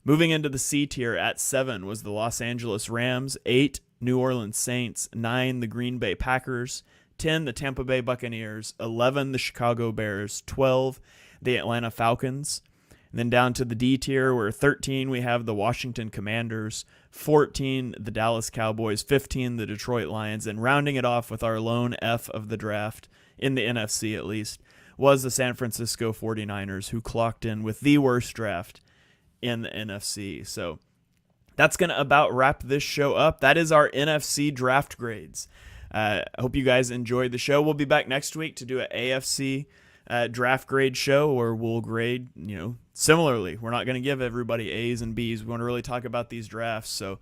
Moving into the C tier, at 7 was the Los Angeles Rams. 8, New Orleans Saints. 9, the Green Bay Packers. 10, the Tampa Bay Buccaneers. 11, the Chicago Bears. 12, the Atlanta Falcons. And then down to the D tier, where 13, we have the Washington Commanders. 14, the Dallas Cowboys. 15, the Detroit Lions. And rounding it off with our lone F of the draft, in the NFC at least, was the San Francisco 49ers, who clocked in with the worst draft in the NFC. So that's going to about wrap this show up. That is our NFC draft grades. I hope you guys enjoyed the show. We'll be back next week to do an AFC draft grade show where we'll grade, similarly. We're not going to give everybody A's and B's. We want to really talk about these drafts. So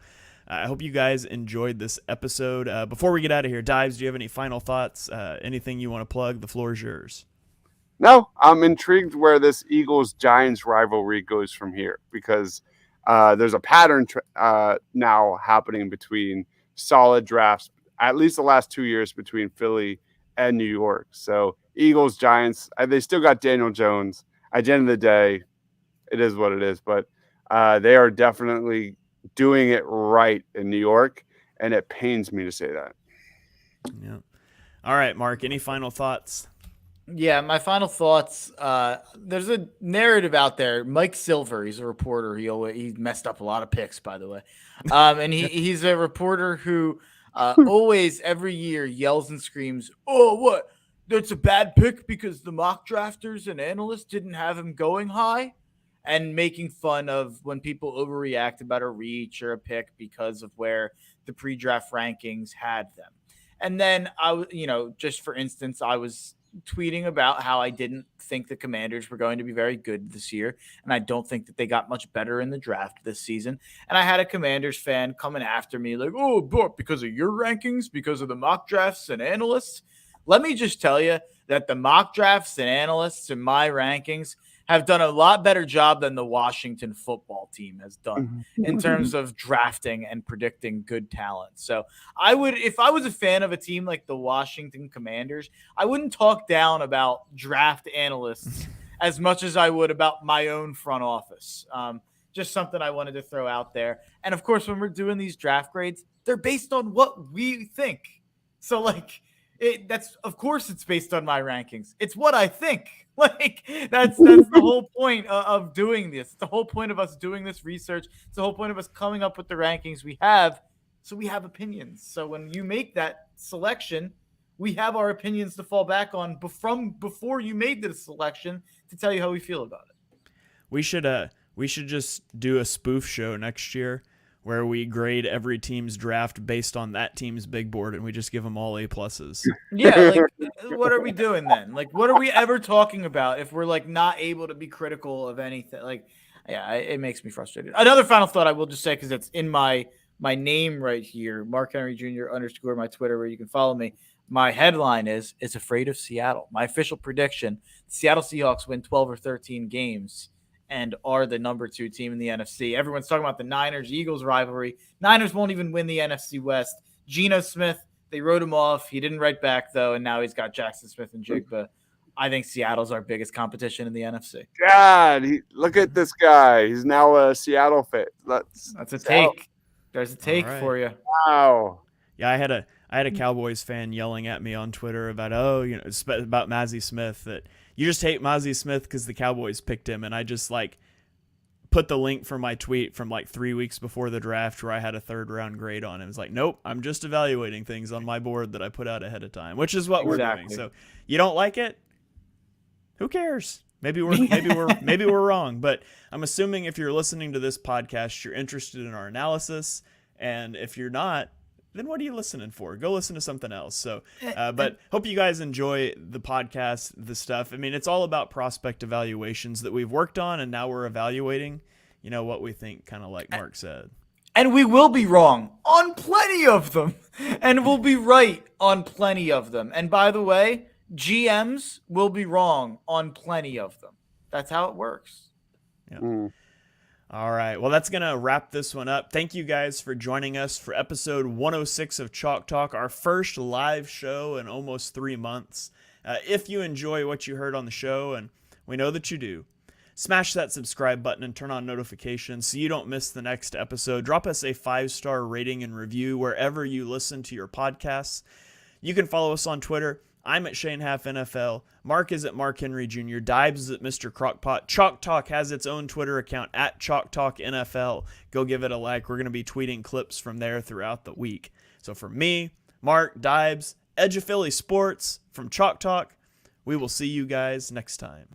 I hope you guys enjoyed this episode. Before we get out of here, Dives, do you have any final thoughts? Anything you want to plug? The floor is yours. No, I'm intrigued where this Eagles-Giants rivalry goes from here, because there's a pattern now happening between solid drafts, at least the last 2 years, between Philly and New York. So Eagles-Giants, they still got Daniel Jones. At the end of the day, it is what it is. But they are definitely doing it right in New York, and it pains me to say that. Yeah. All right, Mark, any final thoughts? Yeah, my final thoughts. There's a narrative out there. Mike Silver, he's a reporter. He messed up a lot of picks, by the way. And he's a reporter who always every year yells and screams, "Oh, what? That's a bad pick because the mock drafters and analysts didn't have him going high," and making fun of when people overreact about a reach or a pick because of where the pre-draft rankings had them. And then just for instance, I was tweeting about how I didn't think the Commanders were going to be very good this year, and I don't think that they got much better in the draft this season. And I had a Commanders fan coming after me like, "Oh, but because of your rankings, because of the mock drafts and analysts." Let me just tell you that the mock drafts and analysts in my rankings have done a lot better job than the Washington football team has done in terms of drafting and predicting good talent. So if I was a fan of a team like the Washington Commanders, I wouldn't talk down about draft analysts as much as I would about my own front office. Just something I wanted to throw out there. And of course, when we're doing these draft grades, they're based on what we think. So of course it's based on my rankings. It's what I think. That's the whole point of doing this. It's the whole point of us doing this research. It's the whole point of us coming up with the rankings we have. So we have opinions. So when you make that selection, we have our opinions to fall back on from before you made the selection to tell you how we feel about it. We should just do a spoof show next year where we grade every team's draft based on that team's big board, and we just give them all A+. Yeah, what are we doing then? What are we ever talking about if we're not able to be critical of anything? It makes me frustrated. Another final thought I will just say, because it's in my name right here, Mark Henry Jr. _ my Twitter, where you can follow me. My headline is afraid of Seattle. My official prediction: Seattle Seahawks win 12 or 13 games and are the number 2 team in the NFC. Everyone's talking about the Niners-Eagles rivalry. Niners won't even win the NFC West. Geno Smith, they wrote him off. He didn't write back, though, and now he's got Jackson Smith and Jigba. I think Seattle's our biggest competition in the NFC. God, look at this guy. He's now a Seattle fit. That's a take. There's a take for you. Wow. Yeah, I had a Cowboys fan yelling at me on Twitter about about Mazi Smith, that you just hate Mazi Smith because the Cowboys picked him, and I just put the link from my tweet from 3 weeks before the draft where I had a 3rd round grade on it. It was nope, I'm just evaluating things on my board that I put out ahead of time, which is what we're doing. So you don't like it? Who cares? Maybe we're wrong, but I'm assuming if you're listening to this podcast, you're interested in our analysis, and if you're not, then what are you listening for? Go listen to something else. So, but hope you guys enjoy the podcast, the stuff. I mean, it's all about prospect evaluations that we've worked on, and now we're evaluating, what we think, kind of like Mark said. And we will be wrong on plenty of them, and we'll be right on plenty of them. And by the way, GMs will be wrong on plenty of them. That's how it works. Yeah. All right. Well, that's going to wrap this one up. Thank you guys for joining us for episode 106 of Chalk Talk, our first live show in almost 3 months. If you enjoy what you heard on the show, and we know that you do, smash that subscribe button and turn on notifications so you don't miss the next episode. Drop us a 5-star rating and review wherever you listen to your podcasts. You can follow us on Twitter. I'm at Shane Half NFL. Mark is at Mark Henry Jr. Dibes is at Mr. Crockpot. Chalk Talk has its own Twitter account at Chalk Talk NFL. Go give it a like. We're going to be tweeting clips from there throughout the week. So for me, Mark, Dibes, Edge of Philly Sports from Chalk Talk, we will see you guys next time.